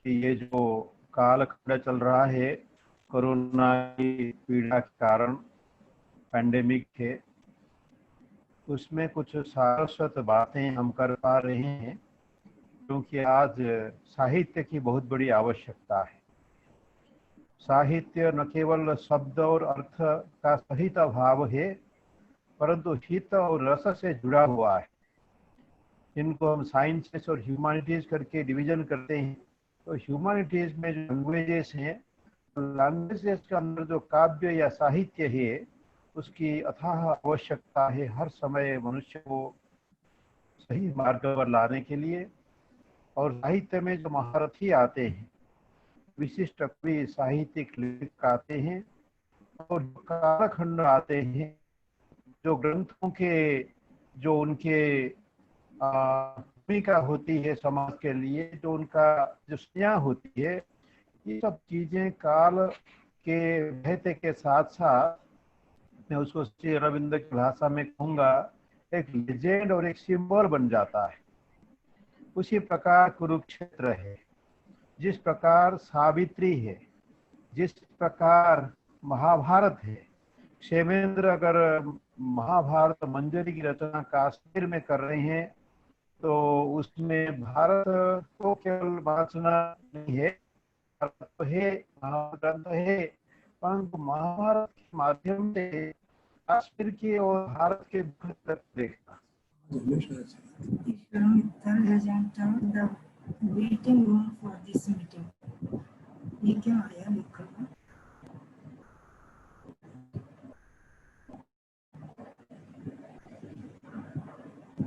कि ये जो कालखंड चल रहा है कोरोना की पीड़ा के कारण, पैंडेमिक के, उसमें कुछ सारस्वत बातें हम कर पा रहे हैं, क्योंकि आज साहित्य की बहुत बड़ी आवश्यकता है। साहित्य न केवल शब्द और अर्थ का सहित भाव है, परंतु हित और रस से जुड़ा हुआ है। इनको हम साइंसेस और ह्यूमैनिटीज करके डिवीजन करते हैं। तो ह्यूमैनिटीज में जो लैंग्वेजेस हैं, लैंग्वेजेस के अंदर जो काव्य या साहित्य है, उसकी अथाह आवश्यकता है हर समय मनुष्य को सही मार्ग पर लाने के लिए। और साहित्य में जो महारथी आते हैं, विशिष्ट कवि, साहित्यिक लेखक आते हैं, और कालखंड आते हैं, जो ग्रंथों के जो उनके भूमिका होती है समाज के लिए, जो उनका जो संज्ञा होती है, ये सब चीजें काल के बहते के साथ साथ, मैं उसको श्री अरविंद की भाषा में कहूँगा, एक लेजेंड और एक सिंबल बन जाता है। उसी प्रकार कुरुक्षेत्र है, जिस प्रकार सावित्री है, जिस प्रकार महाभारत है। क्षेमेंद्र अगर महाभारत मंजरी की रचना काश्मीर में कर रहे हैं, तो उसमें भारत को केवल वाचना नहीं है, तो है, महाग्रंथ है, परंतु महाभारत के माध्यम से काश्मीर की और भारत के दुख तक देखना। waiting room for this meeting. ये क्या आया लिखा?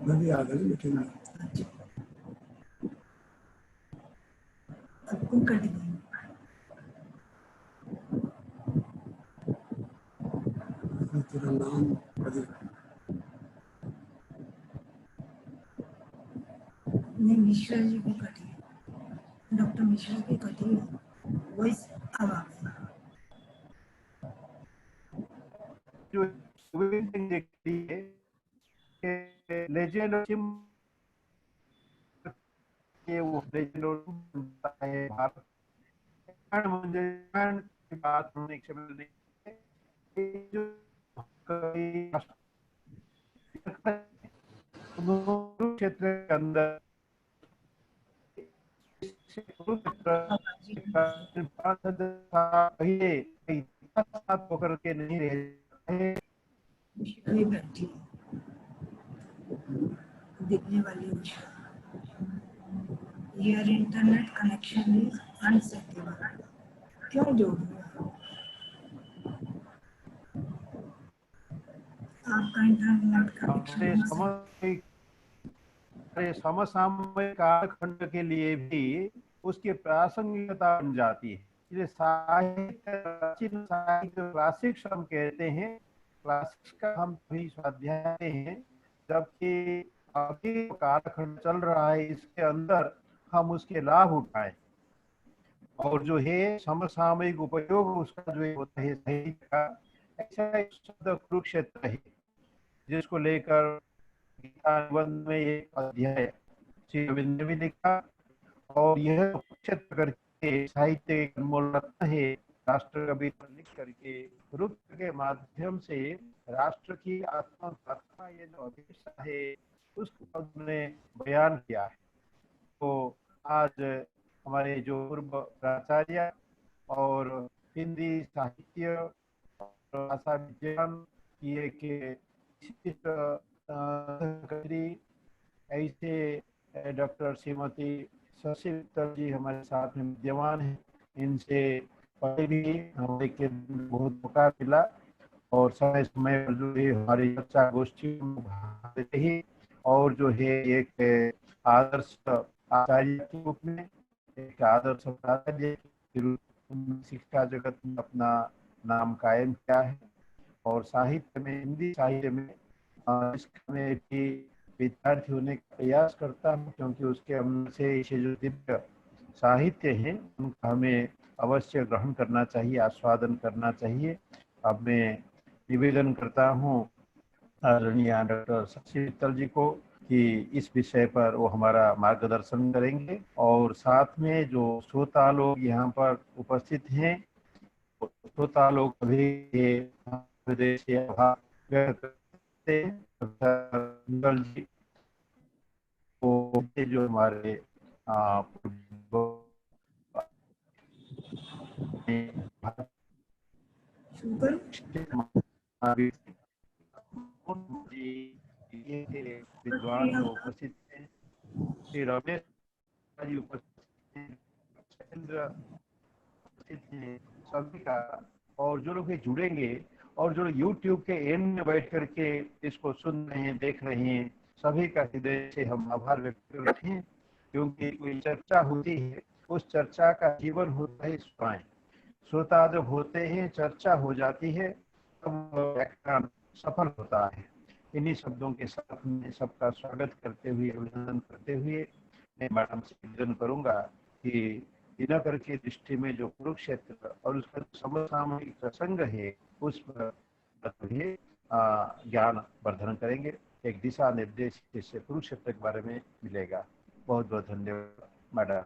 नदी आ गई मीटिंग में। सबको कट गई। तेरा नाम नहीं, मिश्रा जी की कटी है, डॉक्टर मिश्रा की कटी है, वॉइस अब आ गई। जो देखती है लेजेंड के वो लेजेंड बनता है भारत की बात होने के समय जो क्षेत्र के अंदर होकर के नहीं रहे। बैठी दिखने वाली Mishra, your internet connection is unstable. क्यों जोड़ दिया आपका इंटरनेट कनेक्शन? समसामयिक कालखंड के लिए भी उसकी प्रासंगिकता बन जाती है। इसलिए साहित्य, प्राचीन साहित्य, क्लासिक्स हम कहते हैं, क्लासिक्स का हम भी स्वाध्याय हैं, जबकि अभी कालखंड चल रहा है, इसके अंदर हम उसके लाभ उठाएं, और जो है समसामयिक उपयोग उसका जो होता है साहित्य का। ऐसा एक शब्द कुरुक्षेत्र है, जिसको लेकर गीता निबंध में एक अध्याय श्री रविंद्र ने भी लिखा, और यह कुरुक्षेत्र करके साहित्य अनमोल रत्न है। राष्ट्र कवि लिख करके कुरुक्षेत्र के माध्यम से राष्ट्र की आत्मकथा, ये जो अभिष्ठा है, उसको उन्होंने बयान किया है। तो आज हमारे जो पूर्व प्राचार्य और हिंदी साहित्य और भाषा विज्ञान की एक विशिष्ट ऐसे डॉक्टर श्रीमती शशि मित्तल जी हमारे साथ में विद्यमान हैं। इनसे पहले भी हमें के बहुत मौका मिला, और समय समय पर जो है हमारी चर्चा गोष्ठी में भाग लेते ही, और जो है एक आदर्श आचार्य के रूप में, एक आदर्श प्राचार्य के रूप में शिक्षा जगत में अपना नाम कायम किया है। और साहित्य में, हिंदी साहित्य में इसमें भी विद्यार्थी होने का प्रयास करता हूँ, क्योंकि उसके अंदर से इसे जो दिव्य साहित्य है उनका हमें अवश्य ग्रहण करना चाहिए, आस्वादन करना चाहिए। अब मैं निवेदन करता हूँ आदरणीय डॉक्टर शशि मित्तल जी को कि इस विषय पर वो हमारा मार्गदर्शन करेंगे। और साथ में जो श्रोता लोग यहाँ पर उपस्थित हैं, श्रोता लोग अभी हृदय से आभार व्यक्त करते हैं जी को, जो हमारे विद्वान जो उपस्थित हैं, श्री रमेश जी उपस्थित हैं, सभी का, और जो लोग जुड़ेंगे और जो YouTube के एंड में बैठ करके इसको सुन रहे हैं, देख रहे हैं, सभी का हृदय से हम आभार व्यक्त करते हैं। क्योंकि कोई चर्चा होती है, उस चर्चा का जीवन होता है स्वयं। श्रोता जब होते हैं, चर्चा हो जाती है, तब व्याख्यान सफल होता है। इन्हीं शब्दों के साथ में सबका स्वागत करते हुए, अभिनंदन करते हुए मैं मैडम से निवेदन करूंगा कि दिनकर की दृष्टि में जो कुरुक्षेत्र और उसका समसामयिक प्रसंग है, उस पर ज्ञान वर्धन करेंगे। एक दिशा निर्देश जिससे कुरुक्षेत्र के बारे में मिलेगा। बहुत बहुत धन्यवाद मैडम।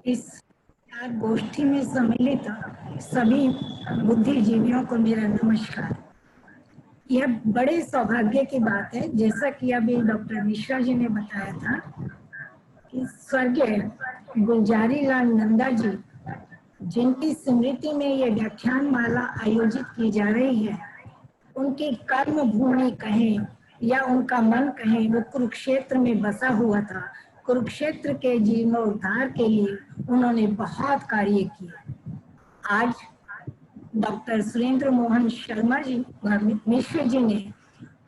इस गोष्ठी में सम्मिलित सभी बुद्धिजीवियों को मेरा नमस्कार। यह बड़े सौभाग्य की बात है, जैसा कि अभी डॉक्टर मिश्रा जी ने बताया था कि स्वर्गीय गुलजारी लाल नंदा जी, जिनकी स्मृति में ये व्याख्यान माला आयोजित की जा रही है, उनकी कर्म भूमि कहें या उनका मन कहें, वो कुरुक्षेत्र में बसा हुआ था। कुरुक्षेत्र के जीर्णोद्धार के लिए उन्होंने बहुत कार्य किए। आज डॉक्टर सुरेंद्र मोहन शर्मा जी मिश्र जी ने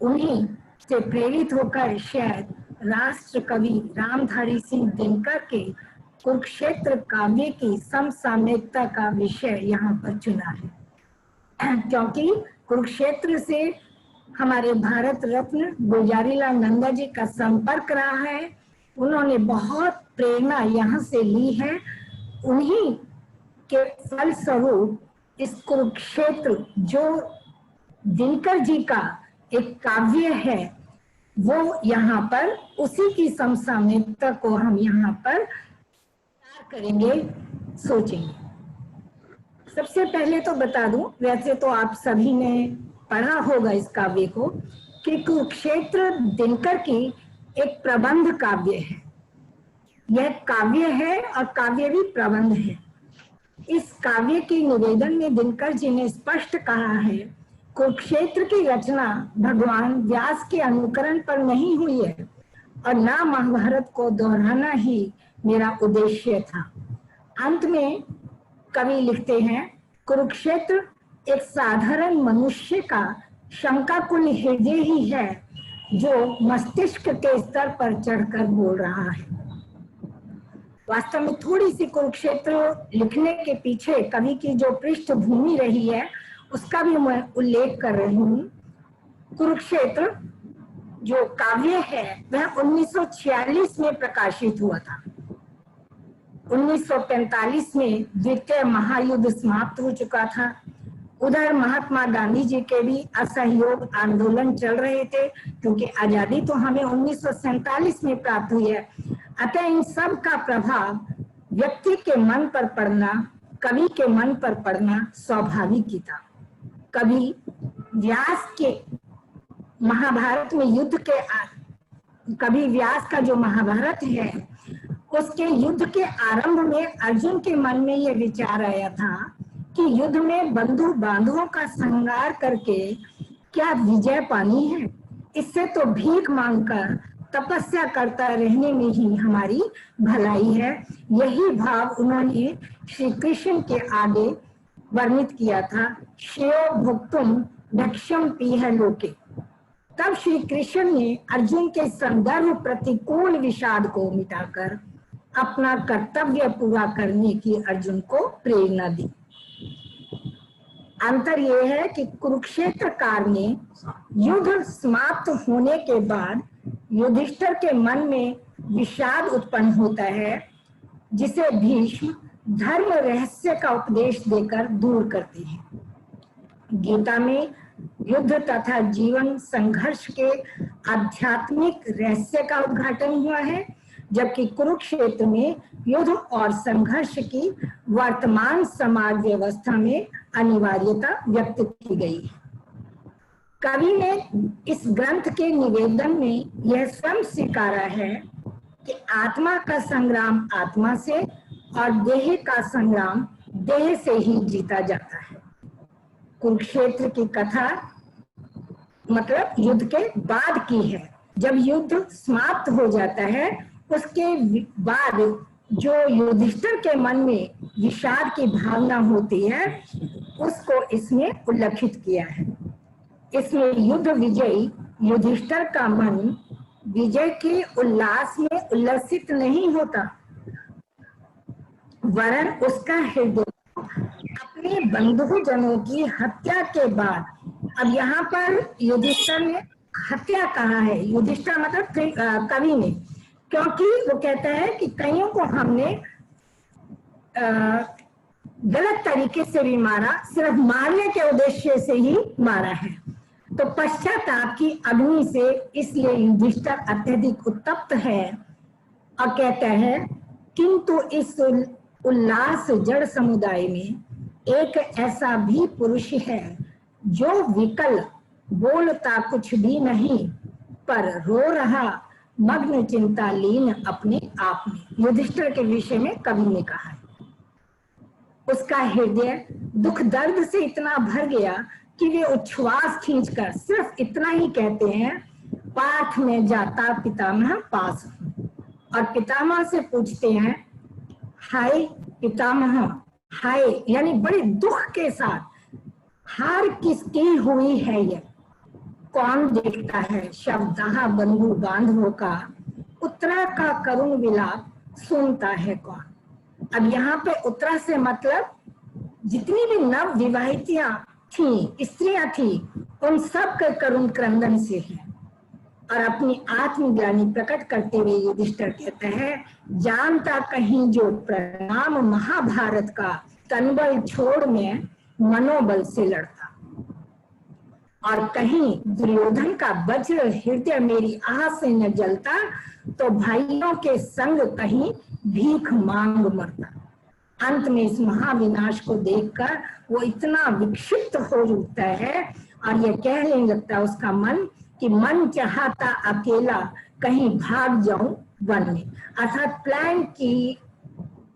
उन्हीं से प्रेरित होकर शायद राष्ट्र कवि रामधारी सिंह दिनकर के कुरुक्षेत्र काव्य की समसामयिकता का विषय यहाँ पर चुना है, क्योंकि कुरुक्षेत्र से हमारे भारत रत्न गुलजारी लाल नंदा जी का संपर्क रहा है। उन्होंने बहुत प्रेरणा यहाँ से ली है। उन्हीं के फलस्वरूप इस कुरुक्षेत्र जो दिनकर जी का एक काव्य है, वो यहाँ पर उसी की समसामयिकता को हम यहाँ पर करेंगे, सोचेंगे। सबसे पहले तो बता दूं, वैसे तो आप सभी ने पढ़ा होगा इस काव्य को, कि कुरुक्षेत्र दिनकर की एक प्रबंध काव्य है। यह काव्य है और काव्य भी प्रबंध है। इस काव्य के निवेदन में दिनकर जी ने स्पष्ट कहा है, कुरुक्षेत्र की रचना भगवान व्यास के अनुकरण पर नहीं हुई है और ना महाभारत को दोहराना ही मेरा उद्देश्य था। अंत में कवि लिखते हैं, कुरुक्षेत्र एक साधारण मनुष्य का शंकाकुल हृदय ही है जो मस्तिष्क के स्तर पर चढ़कर बोल रहा है। वास्तव में थोड़ी सी कुरुक्षेत्र लिखने के पीछे कवि की जो पृष्ठभूमि रही है उसका भी मैं उल्लेख कर रही हूँ। कुरुक्षेत्र जो काव्य है वह 1946 में प्रकाशित हुआ था। 1945 में द्वितीय महायुद्ध समाप्त हो चुका था। उधर महात्मा गांधी जी के भी असहयोग आंदोलन चल रहे थे, क्योंकि आजादी तो हमें 1947 में प्राप्त हुई है। अतः इन सब का प्रभाव व्यक्ति के मन पर पड़ना, कवि के मन पर पड़ना स्वाभाविक ही था। कवि व्यास के महाभारत में युद्ध के कवि व्यास का जो महाभारत है उसके युद्ध के आरंभ में अर्जुन के मन में यह विचार आया था कि युद्ध में बंधु बांधवों का संहार करके क्या विजय पानी है, इससे तो भीख मांगकर तपस्या करता रहने में ही हमारी भलाई है। यही भाव उन्होंने श्री कृष्ण के आगे वर्णित किया था, श्रेयो भुक्तुम भक्ष्यम पीह लोके। तब श्री कृष्ण ने अर्जुन के संदर्भ प्रतिकूल विषाद को मिटाकर अपना कर्तव्य पूरा करने की अर्जुन को प्रेरणा दी। अंतर यह है कि कुरुक्षेत्र काल में युद्ध समाप्त होने के बाद युधिष्ठिर के मन में विषाद उत्पन्न होता है, जिसे भीष्म धर्म रहस्य का उपदेश देकर दूर करते हैं। गीता में युद्ध तथा जीवन संघर्ष के आध्यात्मिक रहस्य का उद्घाटन हुआ है, जबकि कुरुक्षेत्र में युद्ध और संघर्ष की वर्तमान समाज व्यवस्था में अनिवार्यता व्यक्त की गई है। कवि ने इस ग्रंथ के निवेदन में यह स्वयं स्वीकारा है कि आत्मा का संग्राम आत्मा से और देह का संग्राम देह से ही जीता जाता है। कुरुक्षेत्र की कथा मतलब युद्ध के बाद की है। जब युद्ध समाप्त हो जाता है उसके बाद जो युधिष्ठिर के मन में विषाद की भावना होती है उसको इसमें उल्लेखित किया है। इसमें युद्ध विजयी युधिष्ठिर का मन विजय के उल्लास में उल्लसित नहीं होता, वरन उसका हृदय अपने बंधुजनों की हत्या के बाद, अब यहाँ पर युधिष्ठिर ने हत्या कहा है, युधिष्ठिर मतलब कवि ने, क्योंकि वो कहता है कि कईयों को हमने गलत तरीके से भी मारा, सिर्फ मारने के उद्देश्य से ही मारा है। तो पश्चाताप की अग्नि से इसलिए युधिष्ठिर अत्यधिक उत्तप्त है और कहता है, किंतु इस उल्लास जड़ समुदाय में एक ऐसा भी पुरुष है जो विकल, बोलता कुछ भी नहीं पर रो रहा, मग्न चिंता लीन अपने आप में। युधिष्ठिर के विषय में कवि ने कहा है उसका हृदय दुख दर्द से इतना भर गया कि वे उच्छ्वास खींचकर सिर्फ इतना ही कहते हैं, पाठ में जाता पितामह पास हूं। और पितामह से पूछते हैं, हाय पितामह, हाय यानी बड़े दुख के साथ, हार किसकी हुई है ये, कौन देखता है शब्दहा बंधु बांधवों का, उत्तरा का करुण विलाप सुनता है कौन। अब यहाँ पे उत्तरा से मतलब जितनी भी नव विवाहितियां थी, स्त्रियां थी, उन सब के करुण क्रंदन से है। और अपनी आत्मज्ञानी प्रकट करते हुए युधिष्ठिर कहते हैं, जानता कहीं जो प्रणाम महाभारत का, तनबल छोड़ में मनोबल से लड़ता। और कहीं दुर्योधन का वज्र हृदय मेरी आह से न जलता, तो भाइयों के संग कहीं भीख मांग मरता। अंत में इस महाविनाश को देखकर वो इतना विक्षिप्त हो उठता है और ये कहने लगता है उसका मन कि मन चाहता अकेला कहीं भाग जाऊं वन में। अर्थात प्लान की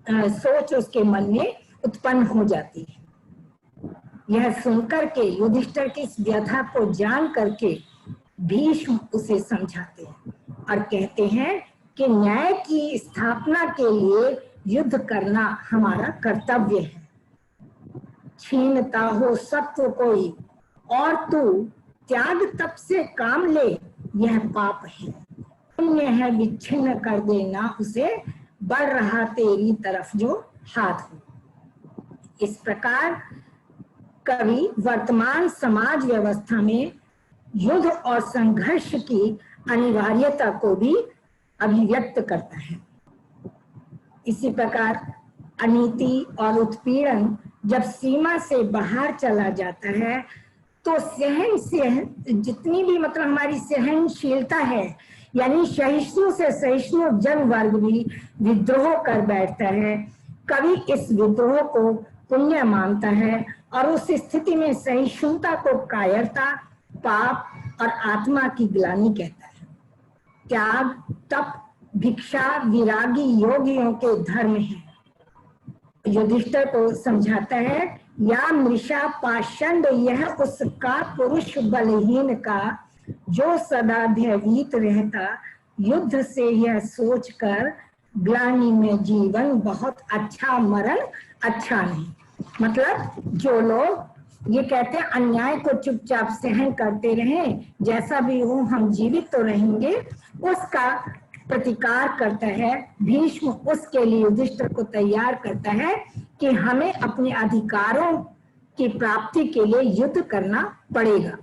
सोच उसके मन में उत्पन्न हो जाती है। यह सुनकर के युधिष्ठिर की इस व्यथा को जान करके भीष्म उसे समझाते हैं और कहते हैं कि न्याय की स्थापना के लिए युद्ध करना हमारा कर्तव्य है। छीनता हो सत्व कोई और तू त्याग तप से काम ले, यह पाप है। पुण्य है विच्छिन्न कर देना उसे, बढ़ रहा तेरी तरफ जो हाथ हो। इस प्रकार कवि वर्तमान समाज व्यवस्था में युद्ध और संघर्ष की अनिवार्यता को भी अभिव्यक्त करता है। इसी प्रकार अनीति और उत्पीड़न जब सीमा से बाहर चला जाता है तो जितनी भी मतलब हमारी सहनशीलता है, यानी सहिष्णु से सहिष्णु जन वर्ग भी विद्रोह कर बैठता है। कवि इस विद्रोह को पुण्य मानता है और उस स्थिति में सहिष्णुता को कायरता, पाप और आत्मा की ग्लानि कहता है। त्याग, तप, भिक्षा, विरागी योगियों के धर्म है। युधिष्ठिर को समझाता है, या मृषा पाषंड यह उसका पुरुष बलहीन का, जो सदा भयभीत रहता, युद्ध से यह सोचकर ग्लानि में जीवन बहुत अच्छा, मरण अच्छा नहीं। मतलब जो लोग ये कहते हैं अन्याय को चुपचाप सहन करते रहें, जैसा भी हो हम जीवित तो रहेंगे, उसका प्रतिकार करता है भीष्म। उसके लिए युधिष्ठिर को तैयार करता है कि हमें अपने अधिकारों की प्राप्ति के लिए युद्ध करना पड़ेगा।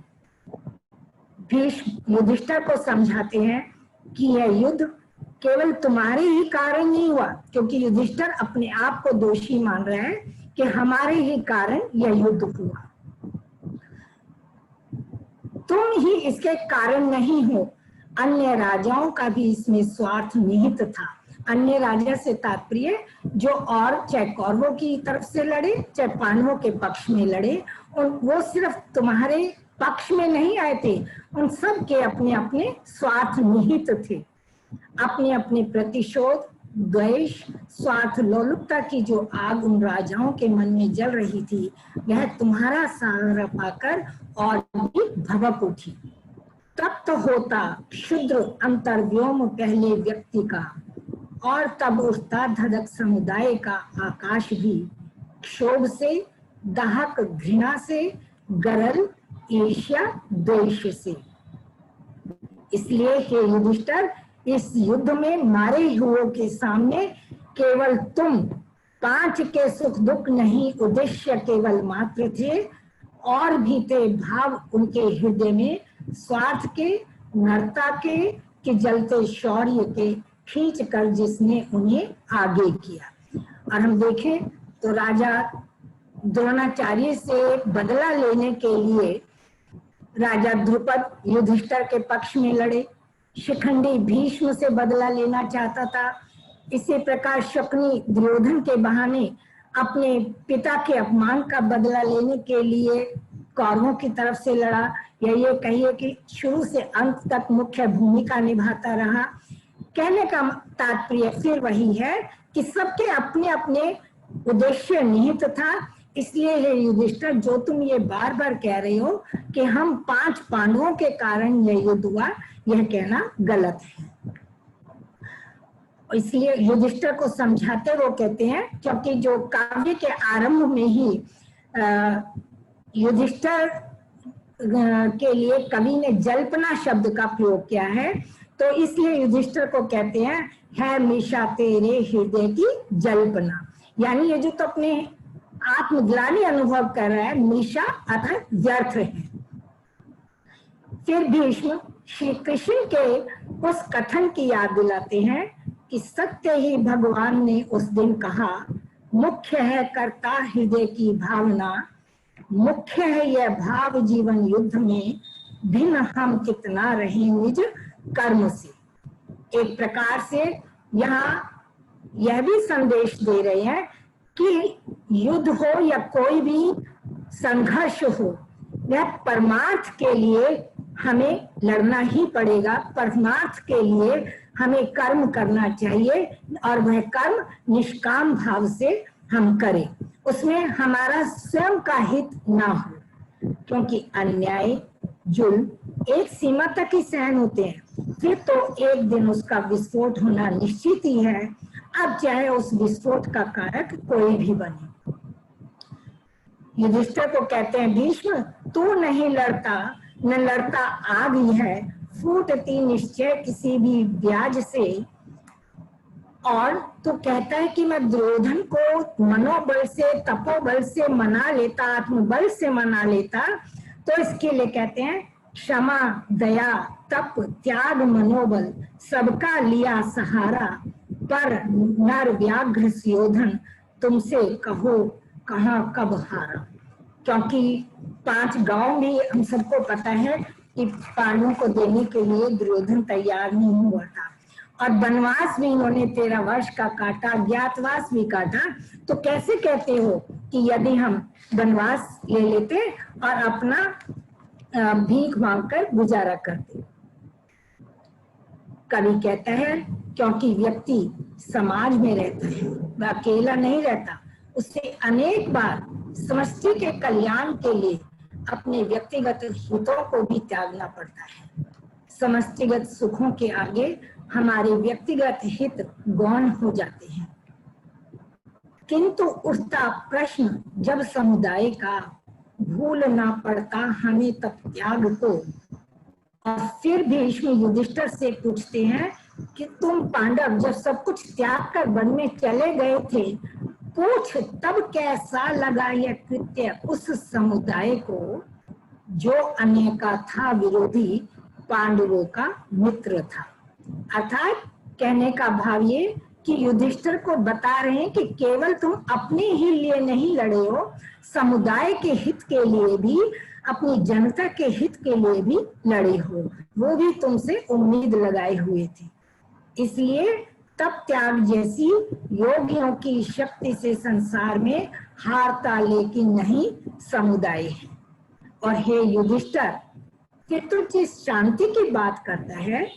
भीष्म युधिष्ठिर को समझाते हैं कि यह युद्ध केवल तुम्हारे ही कारण नहीं हुआ, क्योंकि युधिष्ठिर अपने आप को दोषी मान रहा है कि हमारे ही कारण यह युद्ध हुआ। तुम ही इसके कारण नहीं हो, अन्य राजाओं का भी इसमें स्वार्थ निहित था। अन्य राजा से तात्पर्य जो और चाहे कौरवों की तरफ से लड़े चाहे पांडवों के पक्ष में लड़े, वो सिर्फ तुम्हारे पक्ष में नहीं आए थे, उन सब के अपने अपने स्वार्थ निहित थे। अपने अपने प्रतिशोध, द्वेष, स्वार्थ, लोलुपता की जो आग उन राजाओं के मन में जल रही थी, वह तुम्हारा सहारा पाकर और भी भभक उठी। तब तो होता शुद्र अंतर्व्योम पहले व्यक्ति का, और तब उठता धड़क समुदाय का आकाश भी, क्षोभ से, दाहक घृणा से, गरल ईर्ष्या द्वेष से। इसलिए हे युधिष्ठिर, इस युद्ध में मारे हुओं के सामने केवल तुम 5 के सुख दुख नहीं, उद्देश्य केवल मात्र थे, और भी थे भाव उनके हृदय में, स्वार्थ के, नरता के, कि जलते शौर्य के, खींच कर जिसने उन्हें आगे किया। और हम देखें तो राजा द्रोणाचार्य से बदला लेने के लिए राजा द्रुपद युधिष्ठिर के पक्ष में लड़े, शिखंडी भीष्म से बदला लेना चाहता था। इसी प्रकार शकुनी दुर्योधन के बहाने अपने पिता के अपमान का बदला लेने के लिए कौरवों की तरफ से लड़ा, या ये कहिए कि शुरू से अंत तक मुख्य भूमिका निभाता रहा। कहने का तात्पर्य फिर वही है कि सबके अपने अपने उद्देश्य निहित था। इसलिए हे युधिष्ठिर, जो तुम ये बार बार कह रहे हो कि हम 5 पांडवों के कारण यह युद्ध हुआ, यह कहना गलत है। इसलिए युधिष्ठिर को समझाते वो कहते हैं, क्योंकि जो काव्य के आरंभ में ही युधिष्ठिर के लिए कवि ने जल्पना शब्द का प्रयोग किया है, तो इसलिए युधिष्ठिर को कहते हैं, है मीशा तेरे हृदय की जल्पना। यानी ये जो तो अपने आत्मग्लानि अनुभव कर रहा है, मीशा अर्थात व्यर्थ है। फिर भीष्म श्री कृष्ण के उस कथन की याद दिलाते हैं कि सत्य ही भगवान ने उस दिन कहा, मुख्य है कर्ता हृदय की भावना, मुख्य है यह भाव जीवन युद्ध में, भिन्न हम कितना रहे निज कर्म से। एक प्रकार से यहाँ यह भी संदेश दे रहे हैं कि युद्ध हो या कोई भी संघर्ष हो, यह परमार्थ के लिए हमें लड़ना ही पड़ेगा। परमार्थ के लिए हमें कर्म करना चाहिए, और वह कर्म निष्काम भाव से हम करें, उसमें हमारा स्वयं का हित ना हो, क्योंकि अन्याय जुल्म एक सीमा तक ही सहन होते हैं, फिर तो एक दिन उसका विस्फोट होना निश्चित ही है, अब चाहे उस विस्फोट का कारक कोई भी बने। युधिष्ठिर को कहते हैं, भीष्म तू नहीं लड़ता, न लड़ता आग ही है, फूटती निश्चय किसी भी ब्याज से, और तो कहता है कि मैं दुर्योधन को मनोबल से, तपोबल से मना लेता, आत्मबल से मना लेता, तो इसके लिए कहते हैं क्षमा, दया, तप, त्याग, मनोबल सबका लिया सहारा, पर नर व्याघ्र सुयोधन तुमसे कहो कहाँ कब हारा। क्योंकि 5 गांव भी हम सबको पता है कि पांडवों को देने के लिए दुर्योधन तैयार नहीं हुआ था, और वनवास भी इन्होंने 13 वर्ष का काटा, ज्ञातवास भी काटा, तो कैसे कहते हो कि यदि हम वनवास ले लेते और अपना भीख मांगकर गुजारा करते। कवि कहता है क्योंकि व्यक्ति समाज में रहता है, वह अकेला नहीं रहता, उसे अनेक बार समष्टि के कल्याण के लिए अपने व्यक्तिगत हितों को भी त्यागना पड़ता है। समष्टिगत सुखों के आगे हमारे व्यक्तिगत हित गौण हो जाते हैं। किंतु उठता प्रश्न जब समुदाय का, भूलना पड़ता हमें तब त्याग को। और फिर भीष्म युधिष्ठिर से पूछते हैं कि तुम पांडव जब सब कुछ त्याग कर वन में चले गए थे, पूछ तब कैसा लगा यह कृत्य उस समुदाय को जो अन्य का था विरोधी, पांडवों का मित्र था। अर्थात कहने का भाव ये कि युधिष्ठिर को बता रहे हैं कि केवल तुम अपने ही लिए नहीं लड़े हो, समुदाय के हित के लिए भी अपनी जनता के हित के लिए भी लड़े हो, वो भी तुमसे उम्मीद लगाए हुए थे। इसलिए तप त्याग जैसी योगियों की शक्ति से संसार में हारता लेकिन नहीं समुदाय है। और हे युधिष्ठिर, फिर तो जिस शांति की बात करता है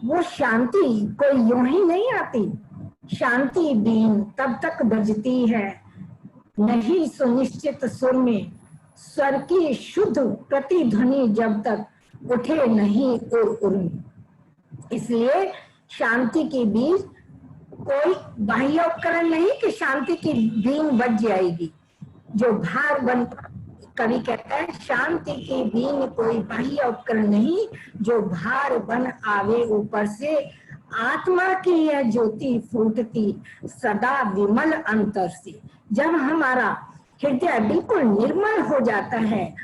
वो शांति कोई यूं ही नहीं आती। शांति बीन तब तक बजती है नहीं सुनिश्चित सुर में, स्वर की शुद्ध प्रतिध्वनि जब तक उठे नहीं उर में। इसलिए शांति की बीज कोई बाह्य उपकरण नहीं कि शांति की बीन बज जाएगी। जो भार बन, कवि कहता है शांति की बीन कोई बाह्य उपकरण नहीं, जो भार बन आवे ऊपर से, आत्मा की यह ज्योति फूटती सदा विमल अंतर से। जब हमारा हृदय बिल्कुल निर्मल हो जाता है,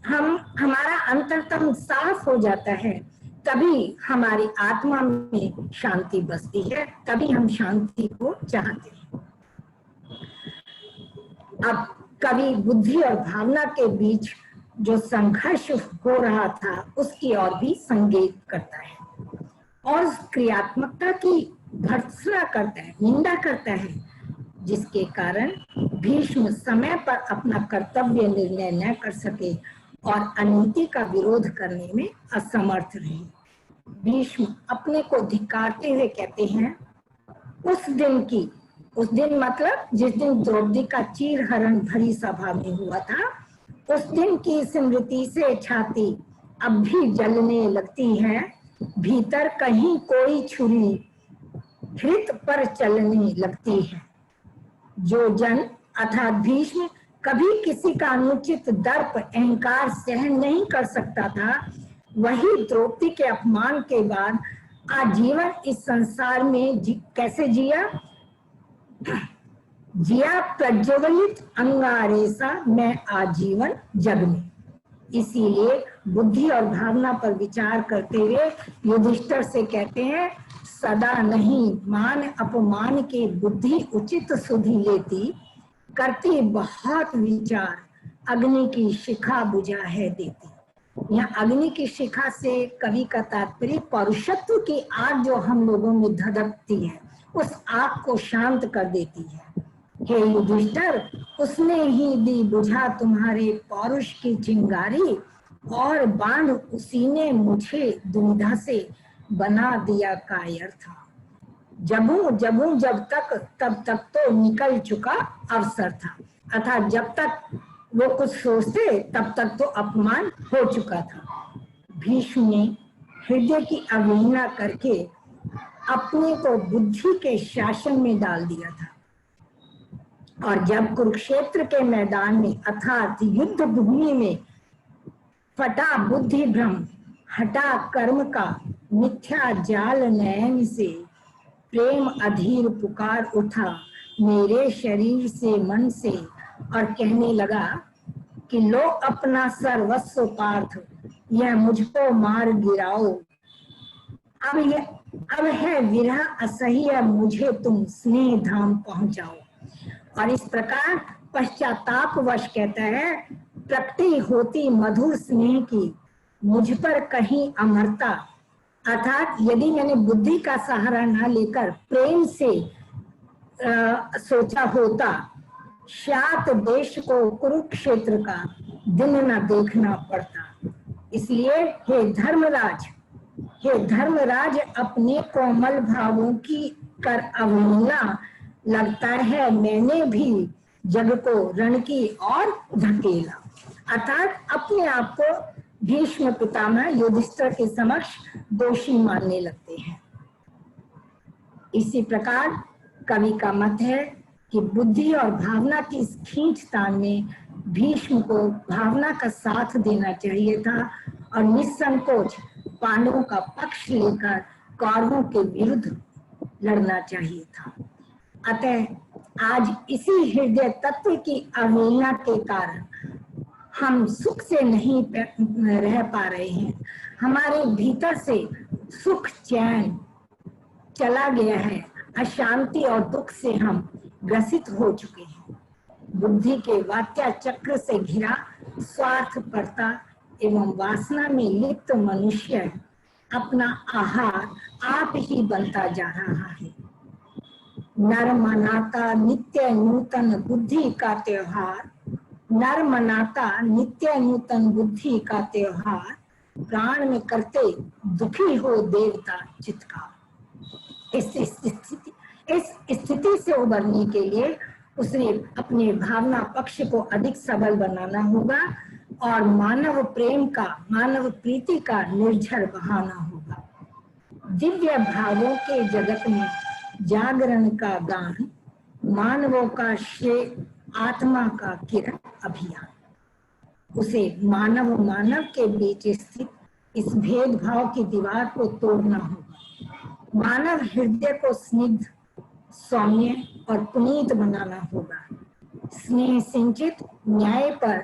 हमारा अंतरतम साफ हो जाता है, तभी हमारी आत्मा में शांति बसती है, तभी हम शांति को चाहते हैं। अब कवि बुद्धि और भावना के बीच जो संघर्ष हो रहा था उसकी ओर भी संकेत करता है और क्रियात्मकता की भर्त्सना करता है, निंदा करता है, जिसके कारण भीष्म समय पर अपना कर्तव्य निर्णय न कर सके और अनीति का विरोध करने में असमर्थ रहे। भीष्म अपने को धिक्कारते हुए कहते हैं, उस दिन मतलब जिस दिन द्रौपदी का चीरहरण भरी सभा में हुआ था, उस दिन की स्मृति से छाती अब भी जलने लगती है, भीतर कहीं कोई छुरी हृत पर चलने लगती है। जो जन अर्थात भीष्म कभी किसी का अनुचित दर्प अहंकार सहन नहीं कर सकता था, वही द्रौपदी के अपमान के बाद आजीवन इस संसार में कैसे जिया प्रज्वलित अंगारे सा मैं आजीवन जग में। इसीलिए बुद्धि और भावना पर विचार करते हुए युधिष्ठिर से कहते हैं, सदा नहीं मान अपमान के बुद्धि उचित सुधि लेती, करती बहुत विचार अग्नि की शिखा बुझा है देती। यहाँ अग्नि की शिखा से कवि का तात्पर्य पौरुषत्व की आग जो हम लोगों में धधकती है, उस आग को शांत कर देती है। हे युधिष्ठिर, उसने ही दी बुझा तुम्हारे पौरुष की चिंगारी, और बांध उसी ने मुझे दुविधा से बना दिया कायर था। जब तक तब तक तो निकल चुका अवसर था, अर्थात जब तक वो कुछ सोचते तब तक तो अपमान हो चुका था। भीष्म ने हृदय की अवहेलना करके अपने को बुद्धि के शासन में डाल दिया था, और जब कुरुक्षेत्र के मैदान में अर्थात युद्ध भूमि में फटा बुद्धि भ्रम, हटा कर्म का मिथ्या जाल नयन से, प्रेम अधीर पुकार उठा मेरे शरीर से मन से, और कहने लगा कि लो अपना सर्वस्व पार्थ, यह मुझको मार गिराओ। अब है विरह असह्य, मुझे तुम स्नेह धाम पहुंचाओ। और इस प्रकार पश्चातापवश कहता है, प्रकटी होती मधुर स्नेह की मुझ पर कहीं अमरता, अर्थात यदि मैंने बुद्धि का सहारा न लेकर प्रेम से सोचा होता, शात देश को कुरुक्षेत्र का दिन न देखना पड़ता। इसलिए हे धर्मराज अपने कोमल भावों की कर अवहेलना, लगता है मैंने भी जग को रण की ओर धकेला। अर्थात अपने आप को भीष्म पितामह युधिष्ठिर के समक्ष दोषी मानने लगते हैं। इसी प्रकार कवि का मत है कि बुद्धि और भावना की इस खींचतान में भीष्म को भावना का साथ देना चाहिए था और निसंकोच पांडवों का पक्ष लेकर कौरवों के विरुद्ध लड़ना चाहिए था। अतः आज इसी हृदय तत्व की अवहेलना के कारण हम सुख से नहीं रह पा रहे हैं। हमारे भीतर से सुख चैन चला गया है, अशांति और दुख से हम ग्रसित हो चुके हैं। बुद्धि के वात्या चक्र से घिरा स्वार्थपरता एवं वासना में लिप्त मनुष्य अपना आहार आप ही बनता जा रहा है। नर मनाता नित्य नूतन बुद्धि का त्योहार, नर मनाता नित्य नूतन बुद्धि का त्योहार, प्राण में करते दुखी हो देवता चित्कार। इस स्थिति से उबरने के लिए उसने अपने भावना पक्ष को अधिक सबल बनाना होगा और मानव प्रेम का, मानव प्रीति का निर्झर बहाना होगा। दिव्य भावों के जगत में जागरण का गान, मानवों का श्रेय, आत्मा का किरण अभियान। उसे मानव के बीच स्थित इस भेदभाव की दीवार को तोड़ना होगा। मानव हृदय को स्निग्ध, सौम्य और पुनीत बनाना होगा। स्नेह सिंचित न्याय पर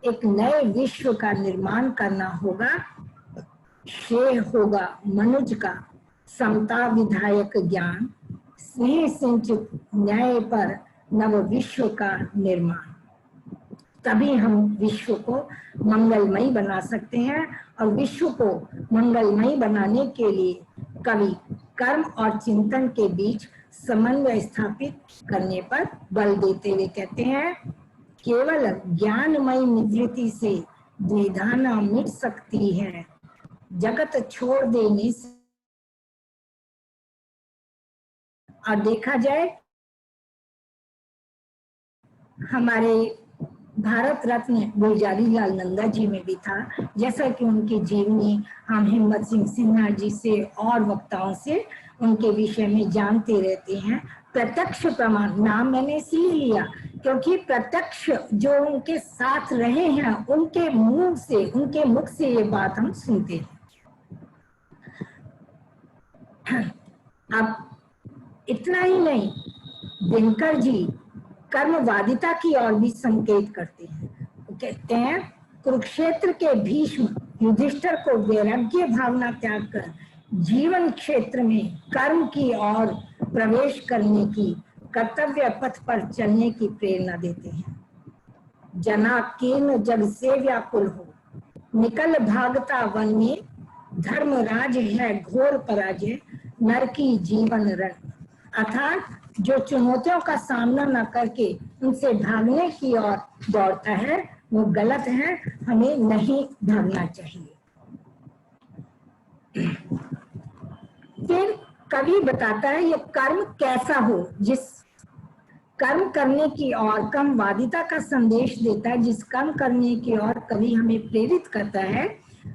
एक नए विश्व का निर्माण करना होगा। श्रेय होगा मनुज का समता विधायक ज्ञान, स्नेह सिंचित न्याय पर नव विश्व का निर्माण। तभी हम विश्व को मंगलमयी बना सकते हैं और विश्व को मंगलमयी बनाने के लिए कवि कर्म और चिंतन के बीच समन्वय स्थापित करने पर बल देते हुए कहते हैं, केवल ज्ञानमयी निवृत्ति से द्विधा न मिट सकती है, जगत छोड़ देने से। और देखा जाए हमारे भारत रत्न गुलजारी लाल नंदा जी में भी था, जैसा कि उनकी जीवनी हम हिम्मत सिंह सिन्हा जी से और वक्ताओं से उनके विषय में जानते रहते हैं। प्रत्यक्ष प्रमाण नाम मैंने इसलिए लिया क्योंकि प्रत्यक्ष जो उनके साथ रहे हैं उनके मुंह से, उनके मुख से ये बात हम सुनते हैं। अब इतना ही नहीं, दिनकर जी कर्मवादिता की ओर भी संकेत करते हैं। वो कहते हैं, कुरुक्षेत्र के भीष्म युधिष्ठिर को वैराग्य भावना त्याग कर जीवन क्षेत्र में कर्म की ओर प्रवेश करने की, कर्तव्य पथ पर चलने की प्रेरणा देते हैं। जना कीर्ण जग से व्याकुल हो, निकल भागता वन में, धर्मराज है घोर पराजय, नर की जीवन रण। अर्थात जो चुनौतियों का सामना न करके उनसे भागने की ओर दौड़ता है वो गलत है, हमें नहीं भागना चाहिए। फिर कवि बताता है ये कर्म कैसा हो, जिस कर्म करने की ओर कर्मवादिता का संदेश देता है, जिस कर्म करने की ओर कवि हमें प्रेरित करता है,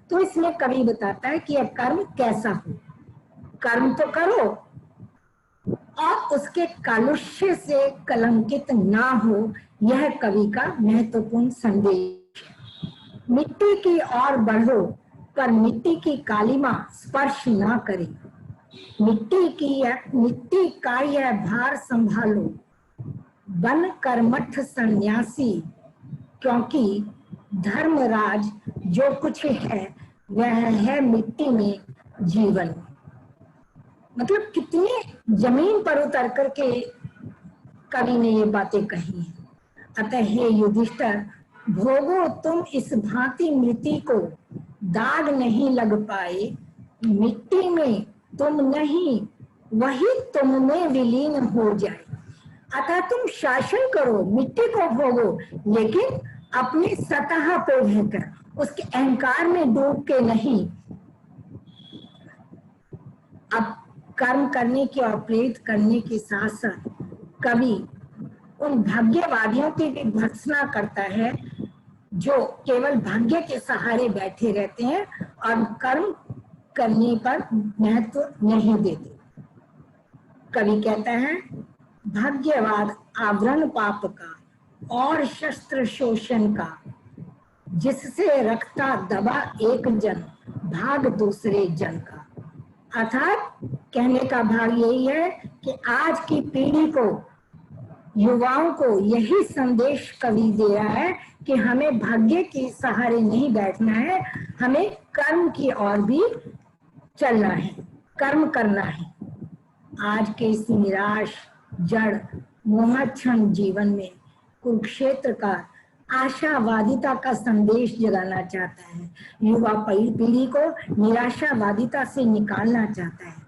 तो इसमें कवि बताता है कि यह कर्म कैसा हो। कर्म तो करो और उसके कालुष्य से कलंकित ना हो, यह कवि का महत्वपूर्ण संदेश। मिट्टी की ओर बढ़ो पर मिट्टी की कालिमा स्पर्श ना करे, मिट्टी का यह भार संभालो, बन कर्मठ सन्यासी, क्योंकि धर्मराज जो कुछ है वह है मिट्टी में जीवन। मतलब कितनी जमीन पर उतर करके कवि ने ये बातें कही हैं। अतः हे युधिष्ठिर, भोगो तुम इस भांति मृत्यु को, दाग नहीं लग पाए, मिट्टी में तुम नहीं वही तुम में विलीन हो जाए। अतः तुम शासन करो, मिट्टी को भोगो, लेकिन अपनी सतह पर रहकर, उसके अहंकार में डूब के नहीं। अब कर्म करने की और प्रेरित करने के साथ साथ कवि उन भाग्यवादियों की भी भर्त्सना करता है जो केवल भाग्य के सहारे बैठे रहते हैं और कर्म करने पर महत्व नहीं देते। कवि कहता है, भाग्यवाद आवरण पाप का और शस्त्र शोषण का, जिससे रखता दबा एक जन, भाग दूसरे जन का। अर्थात कहने का भाग यही है कि आज की पीढ़ी को, युवाओं को यही संदेश कवि दे रहा है कि हमें भाग्य के सहारे नहीं बैठना है, हमें कर्म की ओर भी चलना है, कर्म करना है। आज के इस निराश, जड़, मोहक्षण जीवन में कुरुक्षेत्र का आशावादिता का संदेश जगाना चाहता है, युवा पीढ़ी को निराशावादिता से निकालना चाहता है।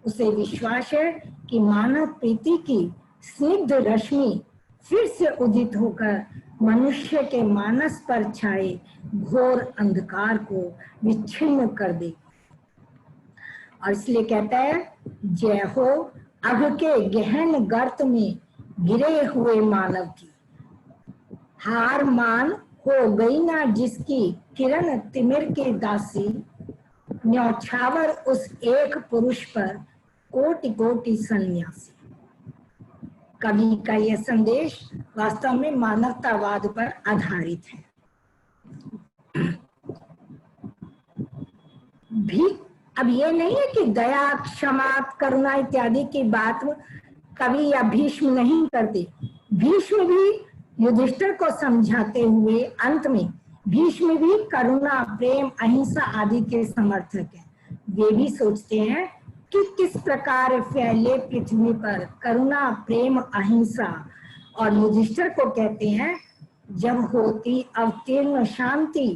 उसे विश्वास है कि मानव प्रीति की स्निग्ध रश्मि फिर से उदित होकर मनुष्य के मानस पर छाए घोर अंधकार को विच्छिन्न कर दे। और इसलिए कहता है, जय हो अघ के गहन गर्त में गिरे हुए मानव की, हार मान हो गई ना जिसकी किरण तिमिर के दासी, न्यौछावर उस एक पुरुष पर कोटि कोटि सन्यासी। कवि का यह संदेश वास्तव में मानवतावाद पर आधारित है। भी अब ये नहीं है कि दया, क्षमा, करुणा इत्यादि की बात कवि या भीष्म नहीं करते। भीष्म भी युधिष्ठिर को समझाते हुए अंत में भीष्म भी करुणा, प्रेम, अहिंसा आदि के समर्थक हैं। वे भी सोचते हैं कि किस प्रकार फैले पृथ्वी पर करुणा, प्रेम, अहिंसा, और युधिष्ठिर को कहते हैं, जब होती अवतीर्ण शांति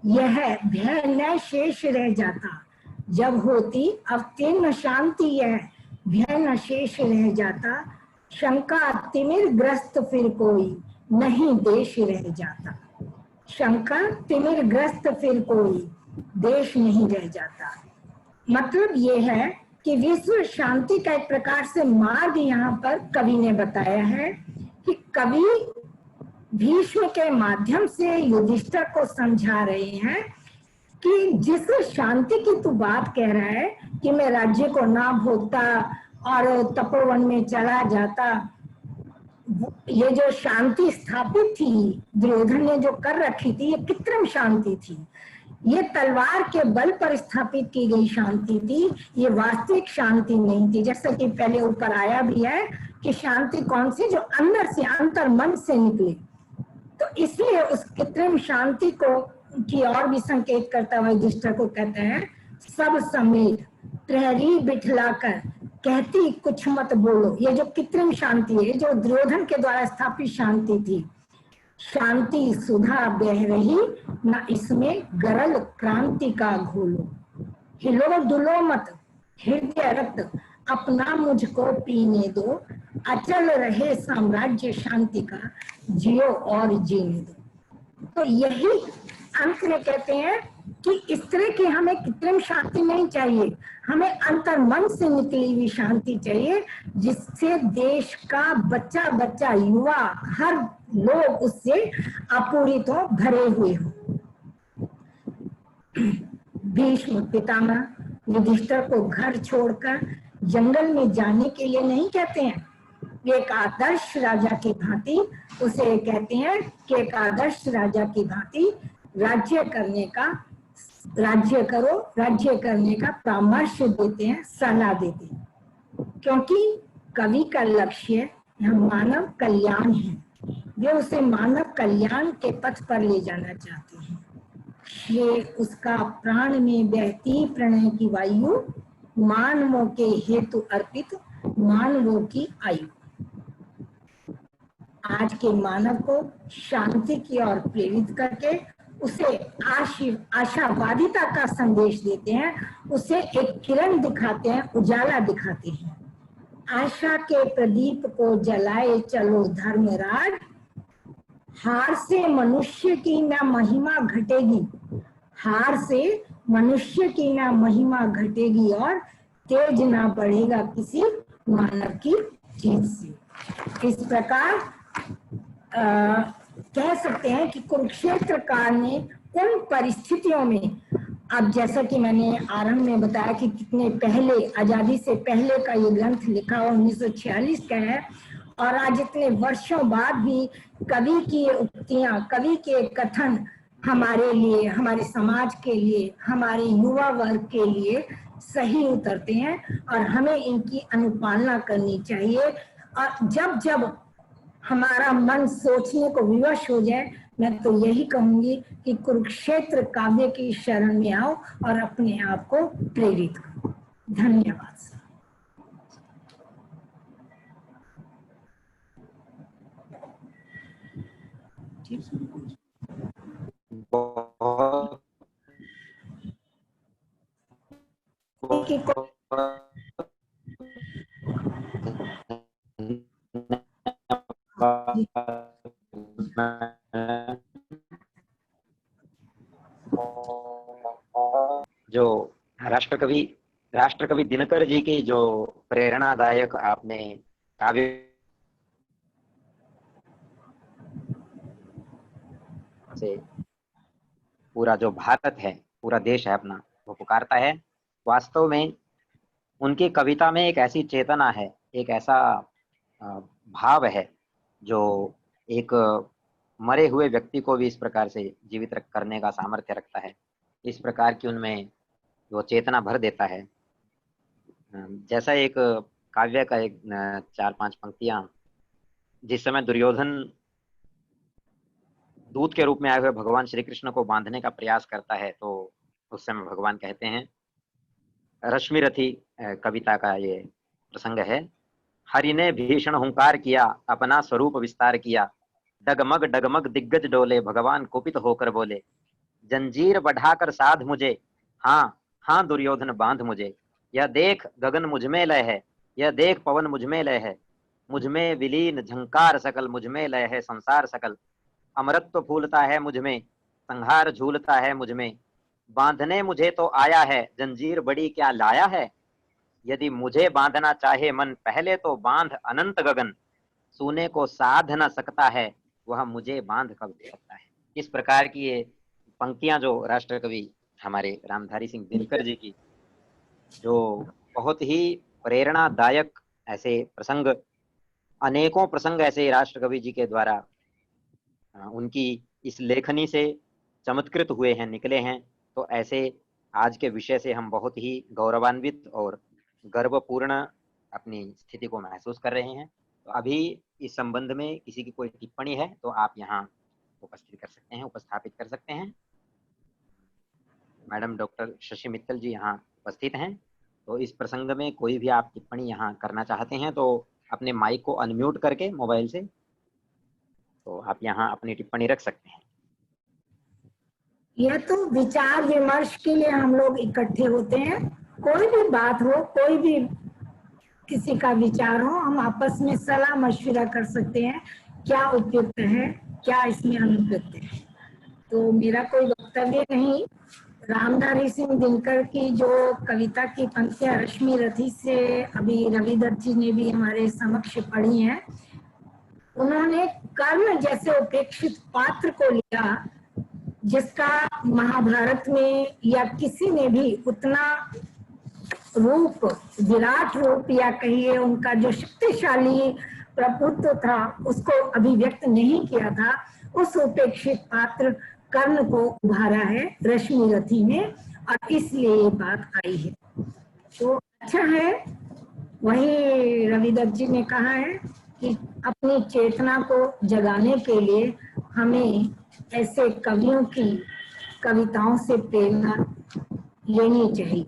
यह भय न शेष रह जाता, जब होती अवतीर्ण शांति यह भय न शेष रह जाता, शंका तिमिर ग्रस्त फिर कोई नहीं देश रह जाता। शंका तिमिर ग्रस्त फिर कोई देश नहीं रह जाता। मतलब ये है कि विश्व शांति का एक प्रकार से मार्ग यहाँ पर कवि ने बताया है कि कवि भीष्म के माध्यम से युधिष्ठिर को समझा रहे हैं कि जिस शांति की तू बात कह रहा है कि मैं राज्य को ना भोगता और तपोवन में चला जाता, ये जो शांति स्थापित थी दुर्योधन ने जो कर रखी थी, ये कृत्रिम शांति थी, ये तलवार के बल पर स्थापित की गई शांति थी, ये वास्तविक शांति नहीं थी। जैसा कि पहले ऊपर आया भी है कि शांति कौन सी, जो अंदर से, अंतर मन से निकले। तो इसलिए उस कृत्रिम शांति को की ओर भी संकेत करता हुआ युधिष्ठिर को कहते हैं, सब समेत प्रहरी बिठलाकर कहती कुछ मत बोलो। ये जो कृत्रिम शांति है, जो दुर्योधन के द्वारा स्थापित शांति थी, शांति सुधा बह रही न इसमें गरल क्रांति का घोलो, हिलो डुलो मत हृदय रक्त अपना मुझको पीने दो, अचल रहे साम्राज्य शांति का जियो और जीने दो। तो यही अंत में कहते हैं कि इस तरह की हमें कृत्रिम शांति नहीं चाहिए, हमें अंतर मन से निकली हुई शांति चाहिए, जिससे देश का बच्चा बच्चा, युवा, हर लोग उससे आपूरित हो, भरे हुए हो। भीष्म पितामह युधिष्ठिर को घर छोड़कर जंगल में जाने के लिए नहीं कहते हैं। एक आदर्श राजा की भांति उसे कहते हैं कि एक आदर्श राजा की भांति राज्य करने का, राज्य करो, राज्य करने का परामर्श देते हैं, सलाह देते हैं। क्योंकि कवि का लक्ष्य यह मानव कल्याण है, वे उसे मानव कल्याण के पथ पर ले जाना चाहते हैं। ये उसका प्राण में बहती प्रणय की वायु, मानवों के हेतु अर्पित मानवों की आयु। आज के मानव को शांति की ओर प्रेरित करके उसे आशावादिता का संदेश देते हैं, उसे एक किरण दिखाते हैं, उजाला दिखाते हैं। आशा के प्रदीप को जलाए चलो धर्मराज, हार से मनुष्य की न महिमा घटेगी, हार से मनुष्य की न महिमा घटेगी और तेज ना बढ़ेगा किसी मानव की जीत से। इस प्रकार कह सकते हैं कि कुरुक्षेत्र काल ने उन परिस्थितियों में, अब जैसा कि मैंने आरंभ में बताया कि कितने पहले, आजादी से पहले का ये ग्रंथ लिखा हुआ 1946 का है, और आज इतने वर्षों बाद भी कवि की उक्तियां, कवि के कथन हमारे लिए, हमारे समाज के लिए, हमारे युवा वर्ग के लिए सही उतरते हैं और हमें इनकी अनुपालना करनी चाहिए। और जब जब हमारा मन सोचने को विवश हो जाए, मैं तो यही कहूंगी कि कुरुक्षेत्र काव्य की शरण में आओ और अपने आप को प्रेरित करो। धन्यवाद। ठीक। की जो राष्ट्रकवि राष्ट्रकवि दिनकर जी की जो प्रेरणादायक आपने काव्य से पूरा जो भारत है, पूरा देश है अपना, वो पुकारता है। वास्तव में उनकी कविता में एक ऐसी चेतना है, एक ऐसा भाव है जो एक मरे हुए व्यक्ति को भी इस प्रकार से जीवित करने का सामर्थ्य रखता है। इस प्रकार की उनमें वो चेतना भर देता है। जैसा एक काव्य का एक 4-5 पंक्तियां, जिस समय दुर्योधन दूत के रूप में आए हुए भगवान श्री कृष्ण को बांधने का प्रयास करता है, तो उस समय भगवान कहते हैं, रश्मिरथी कविता का ये प्रसंग है। हरि ने भीषण हुंकार किया, अपना स्वरूप विस्तार किया, डगमग डगमग दिग्गज डोले, भगवान कुपित होकर बोले, जंजीर बढ़ाकर साध मुझे, हाँ हाँ दुर्योधन बांध मुझे। यह देख गगन मुझमें लय है, यह देख पवन मुझमें लय है, मुझमें विलीन झंकार सकल, मुझमें लय है संसार सकल। अमरत्व फूलता है मुझमें, संहार झूलता है मुझमें, बांधने मुझे तो आया है, जंजीर बड़ी क्या लाया है। यदि मुझे बांधना चाहे मन, पहले तो बांध अनंत गगन, सोने को साध न सकता है, वह मुझे बांध कब दे सकता है। इस प्रकार की ये पंक्तियां जो राष्ट्र कवि हमारे रामधारी सिंह दिनकर जी की, जो बहुत ही प्रेरणादायक ऐसे प्रसंग, अनेकों प्रसंग ऐसे राष्ट्र कवि जी के द्वारा उनकी इस लेखनी से चमत्कृत हुए हैं, निकले हैं। तो ऐसे आज के विषय से हम बहुत ही गौरवान्वित और गर्वपूर्ण अपनी स्थिति को महसूस कर रहे हैं। तो अभी इस संबंध में किसी की कोई टिप्पणी है तो आप यहाँ उपस्थित कर सकते हैं, उपस्थापित कर सकते हैं। मैडम डॉक्टर शशि मित्तल जी यहाँ उपस्थित हैं, तो इस प्रसंग में कोई भी आप टिप्पणी यहाँ करना चाहते हैं तो अपने माइक को अनम्यूट करके मोबाइल से, तो आप यहाँ अपनी टिप्पणी रख सकते हैं। यह तो विचार विमर्श के लिए हम लोग इकट्ठे होते हैं। कोई भी बात हो, कोई भी किसी का विचार हो, हम आपस में सलाह मशविरा कर सकते हैं, क्या उपयुक्त है, क्या इसमें अनुपयुक्त है। तो मेरा कोई वक्तव्य नहीं। रामधारी सिंह दिनकर की जो कविता की पंक्तियां रश्मि रथी से अभी रविदत्त जी ने भी हमारे समक्ष पढ़ी हैं, उन्होंने कर्ण जैसे उपेक्षित पात्र को लिया, जिसका महाभारत में या किसी ने भी उतना रूप, विराट रूप या कहिए उनका जो शक्तिशाली प्रभुत्व था, उसको अभिव्यक्त नहीं किया था। उस उपेक्षित पात्र कर्ण को उभारा है रश्मि रथी में, और इसलिए ये बात आई है। तो अच्छा है। वही रविदत्त जी ने कहा है कि अपनी चेतना को जगाने के लिए हमें ऐसे कवियों की कविताओं से प्रेरणा लेनी चाहिए।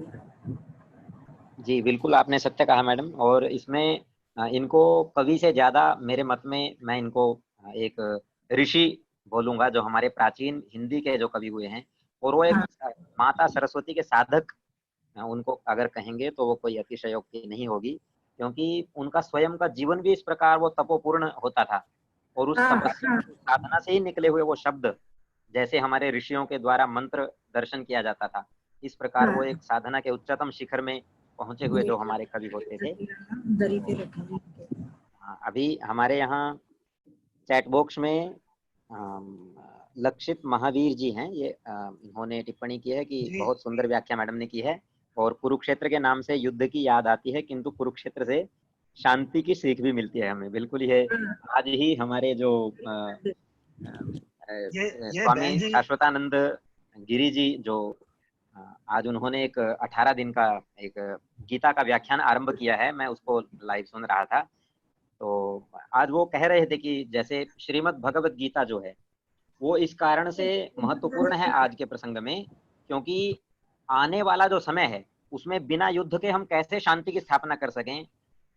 जी बिल्कुल, आपने सत्य कहा मैडम। और इसमें इनको कवि से ज्यादा मेरे मत में मैं इनको एक ऋषि बोलूंगा, जो हमारे प्राचीन हिंदी के जो कवि हुए हैं, और वो एक माता सरस्वती के साधक उनको अगर कहेंगे तो वो कोई अतिशयोक्ति नहीं होगी, क्योंकि उनका स्वयं का जीवन भी इस प्रकार वो तपोपूर्ण होता था, और उस तपस्या साधना से ही निकले हुए वो शब्द, जैसे हमारे ऋषियों के द्वारा मंत्र दर्शन किया जाता था, इस प्रकार वो एक साधना के उच्चतम शिखर में पहुंचे हुए जो हमारे कवि होते थे। अभी हमारे यहाँ चैट बॉक्स में लक्षित महावीर जी हैं, ये इन्होंने टिप्पणी की है कि बहुत सुंदर व्याख्या मैडम ने की है, और कुरुक्षेत्र के नाम से युद्ध की याद आती है, किंतु कुरुक्षेत्र से शांति की सीख भी मिलती है हमें। बिल्कुल ये आज ही हमारे जो स्वामी शाश्वतानंद गिरी जी, जो आज उन्होंने एक 18 दिन का एक गीता का व्याख्यान आरंभ किया है, मैं उसको लाइव सुन रहा था। तो आज वो कह रहे थे कि जैसे श्रीमद् भगवत गीता जो है वो इस कारण से महत्वपूर्ण है आज के प्रसंग में, क्योंकि आने वाला जो समय है उसमें बिना युद्ध के हम कैसे शांति की स्थापना कर सकें,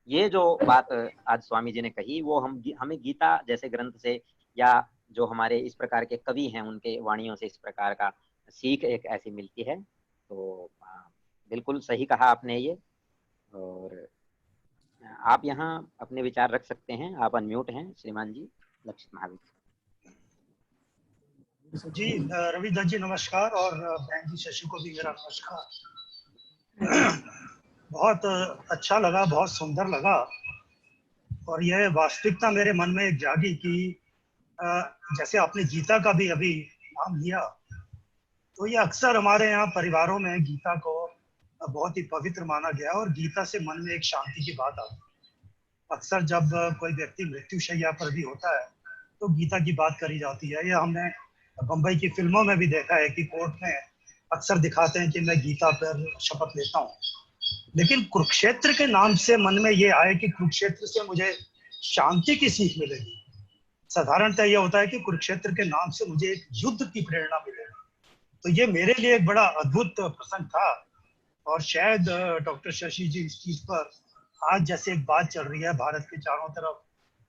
ये जो बात आज स्वामी जी ने कही, वो हमें गीता जैसे ग्रंथ से, या जो हमारे इस प्रकार के कवि हैं उनके वाणियों से इस प्रकार का सीख एक ऐसी मिलती है। तो बिल्कुल सही कहा आपने ये। और आप यहाँ अपने विचार रख सकते हैं, आप अनम्यूट हैं श्रीमान जी लक्षित महावीर। जी रवि दत्त जी नमस्कार, और बहन जी शशि को भी मेरा नमस्कार। बहुत अच्छा लगा, बहुत सुंदर लगा, और यह वास्तविकता मेरे मन में एक जागी कि जैसे आपने गीता का भी अभी नाम लिया, तो ये अक्सर हमारे यहाँ परिवारों में गीता को बहुत ही पवित्र माना गया, और गीता से मन में एक शांति की बात आती है। अक्सर जब कोई व्यक्ति मृत्युशैया पर भी होता है तो गीता की बात करी जाती है। यह हमने बम्बई की फिल्मों में भी देखा है कि कोर्ट में अक्सर दिखाते हैं कि मैं गीता पर शपथ लेता हूँ। लेकिन कुरुक्षेत्र के नाम से मन में ये आए कि कुरुक्षेत्र से मुझे शांति की सीख मिलेगी। साधारणतः यह होता है कि कुरुक्षेत्र के नाम से मुझे एक युद्ध की प्रेरणा मिलेगी। तो ये मेरे लिए एक बड़ा अद्भुत प्रसंग था, और शायद डॉक्टर शशि जी इस चीज पर आज जैसे एक बात चल रही है भारत के चारों तरफ,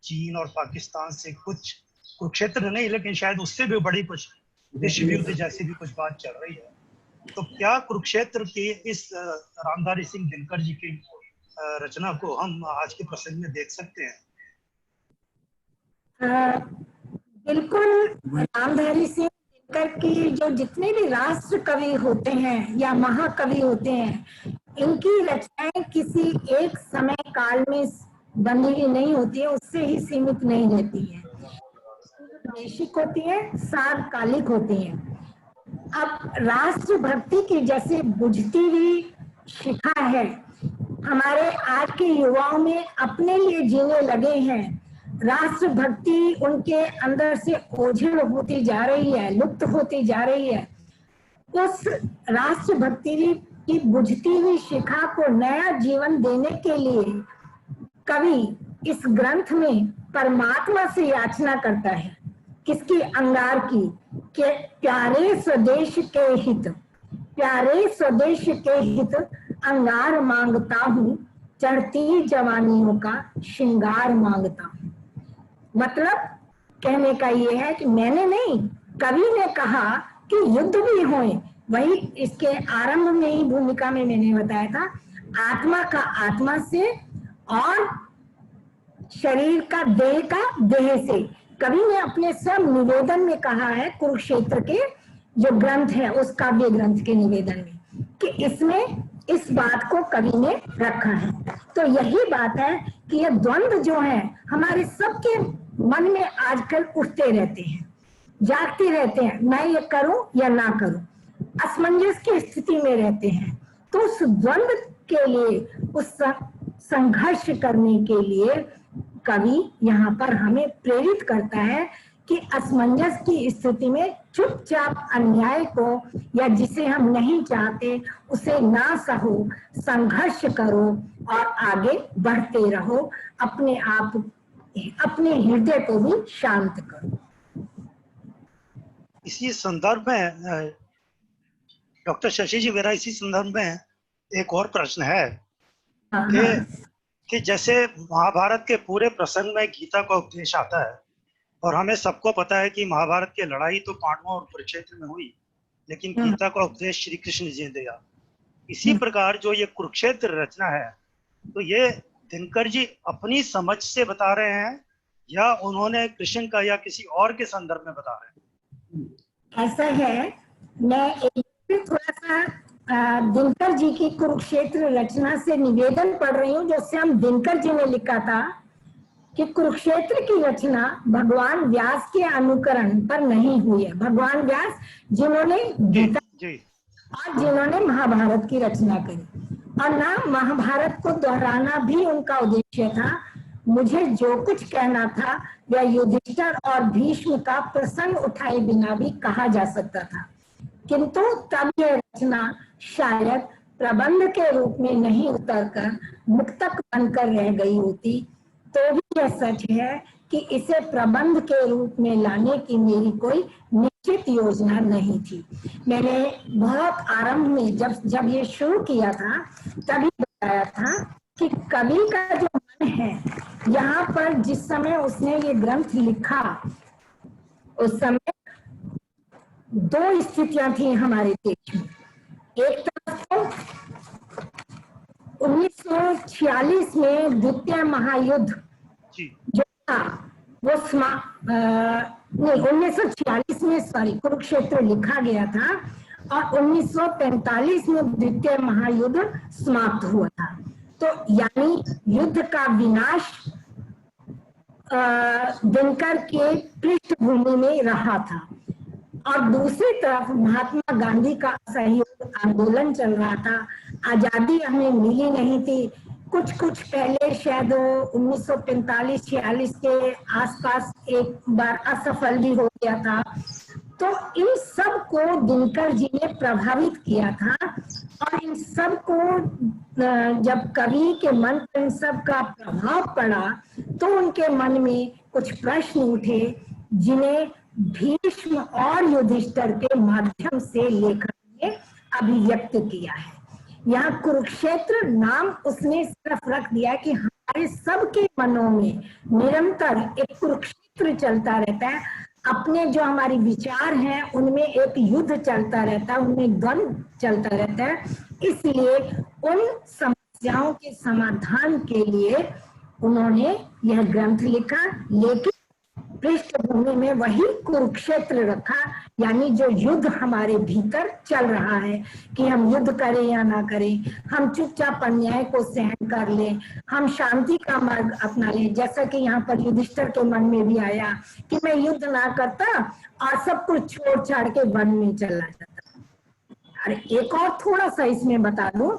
चीन और पाकिस्तान से कुछ कुरुक्षेत्र नहीं लेकिन शायद उससे भी बड़ी कुछ विश्व युद्ध जैसी भी कुछ बात चल रही है। तो क्या कुरुक्षेत्र की इस रामधारी सिंह दिनकर जी की रचना को हम आज के प्रसंग में देख सकते हैं? बिल्कुल। रामधारी सिंह दिनकर की जो जितने भी राष्ट्र कवि होते हैं या महाकवि होते हैं, इनकी रचनाएं किसी एक समय काल में बनी हुई नहीं होती है, उससे ही सीमित नहीं रहती है। वैश्विक होती है, सार्वकालिक होती है। अब राष्ट्र भक्ति की जैसे बुझती हुई शिखा है, हमारे आज के युवाओं में अपने लिए जीने लगे हैं। राष्ट्र भक्ति उनके अंदर से ओझल होती जा रही है, लुप्त होती जा रही है। उस राष्ट्र भक्ति की बुझती हुई शिखा को नया जीवन देने के लिए कवि इस ग्रंथ में परमात्मा से याचना करता है। किसकी? अंगार की। के प्यारे स्वदेश के हित, प्यारे स्वदेश के हित अंगार मांगता हूँ, चढ़ती जवानियों का श्रृंगार मांगता हूँ। मतलब कहने का ये है कि मैंने नहीं, कवि ने कहा कि युद्ध भी होए। वही इसके आरंभ में ही भूमिका में मैंने बताया था, आत्मा का आत्मा से और शरीर का देह से। कवि ने अपने सब निवेदन में कहा है, कुरुक्षेत्र के जो ग्रंथ है उस काव्य ग्रंथ के निवेदन में, कि इसमें इस बात को कवि ने रखा है। तो यही बात है कि ये द्वंद्व जो है हमारे सबके मन में आजकल उठते रहते हैं, जागते रहते हैं, मैं ये करूं या ना करूं, असमंजस की स्थिति में रहते हैं। तो उस द्वंद्व के लिए, उस संघर्ष करने के लिए कवि यहाँ पर हमें प्रेरित करता है कि असमंजस की स्थिति में चुपचाप अन्याय को या जिसे हम नहीं चाहते उसे ना सहो, संघर्ष करो और आगे बढ़ते रहो, अपने आप, अपने हृदय को भी शांत करो। इसी संदर्भ में डॉक्टर शशि जी, मेरा इसी संदर्भ में एक और प्रश्न है कि जैसे महाभारत के पूरे प्रसंग में गीता का उपदेश आता है, और हमें सबको पता है कि महाभारत की लड़ाई तो पांडवों और कुरुक्षेत्र में हुई, लेकिन गीता का उपदेश श्री कृष्ण जी ने दिया। इसी प्रकार जो ये कुरुक्षेत्र रचना है, तो ये दिनकर जी अपनी समझ से बता रहे हैं या उन्होंने कृष्ण का या किसी और के संदर्भ में बता रहे हैं? ऐसा है, मैं एक थोड़ा सा दिनकर जी की कुरुक्षेत्र रचना से निवेदन पढ़ रही हूँ, जो स्वयं दिनकर जी ने लिखा था कि कुरुक्षेत्र की रचना भगवान व्यास के अनुकरण पर नहीं हुई है। भगवान व्यास जिन्होंने गीता और जिन्होंने महाभारत की रचना करी, और ना महाभारत को दोहराना भी उनका उद्देश्य था। मुझे जो कुछ कहना था वह युधिष्ठिर और भीष्म का प्रसंग उठाए बिना भी कहा जा सकता था, किंतु तब यह रचना शायद प्रबंध के रूप में नहीं उतरकर मुक्तक बनकर रह गई होती। तो भी यह सच है कि इसे प्रबंध के रूप में लाने की मेरी कोई निश्चित योजना नहीं थी। मैंने बहुत आरंभ में जब ये शुरू किया था तभी बताया था कि कवि का जो मन है, यहाँ पर जिस समय उसने ये ग्रंथ लिखा, उस समय दो स्थितियां थी हमारे देश में। एक तरफ तो 1946 में द्वितीय महायुद्ध जी जो था वो नहीं 1946 में सॉरी कुरुक्षेत्र लिखा गया था और 1945 में द्वितीय महायुद्ध समाप्त हुआ था। तो यानी युद्ध का विनाश दिनकर के पृष्ठभूमि में रहा था और दूसरी तरफ महात्मा गांधी का असहयोग आंदोलन चल रहा था। आजादी हमें मिली नहीं थी, कुछ पहले शायद 1945-46 के आसपास एक बार असफल भी हो गया था। तो इन सब को दिनकर जी ने प्रभावित किया था और इन सब को जब कवि के मन पर इन सब का प्रभाव पड़ा तो उनके मन में कुछ प्रश्न उठे जिन्हें भीष्म और युधिष्ठिर के माध्यम से लेखक ने अभिव्यक्त किया है। यहाँ कुरुक्षेत्र नाम उसने सिर्फ रख दिया कि हमारे सबके मनों में निरंतर एक कुरुक्षेत्र चलता रहता है। अपने जो हमारे विचार हैं उनमें एक युद्ध चलता रहता है, उनमें द्वंद्व चलता रहता है। इसलिए उन समस्याओं के समाधान के लिए उन्होंने यह ग्रंथ लिखा, लेकिन पृष्ठभूमि में वही कुरुक्षेत्र रखा, यानी जो युद्ध हमारे भीतर चल रहा है कि हम युद्ध करें या ना करें, हम चुपचाप अन्याय को सहन कर लें, हम शांति का मार्ग अपना लें। जैसा कि यहाँ पर युधिष्ठिर के मन में भी आया कि मैं युद्ध ना करता और सब कुछ छोड़ छाड़ के वन में चला जाता। अरे एक और थोड़ा सा इसमें बता दूं,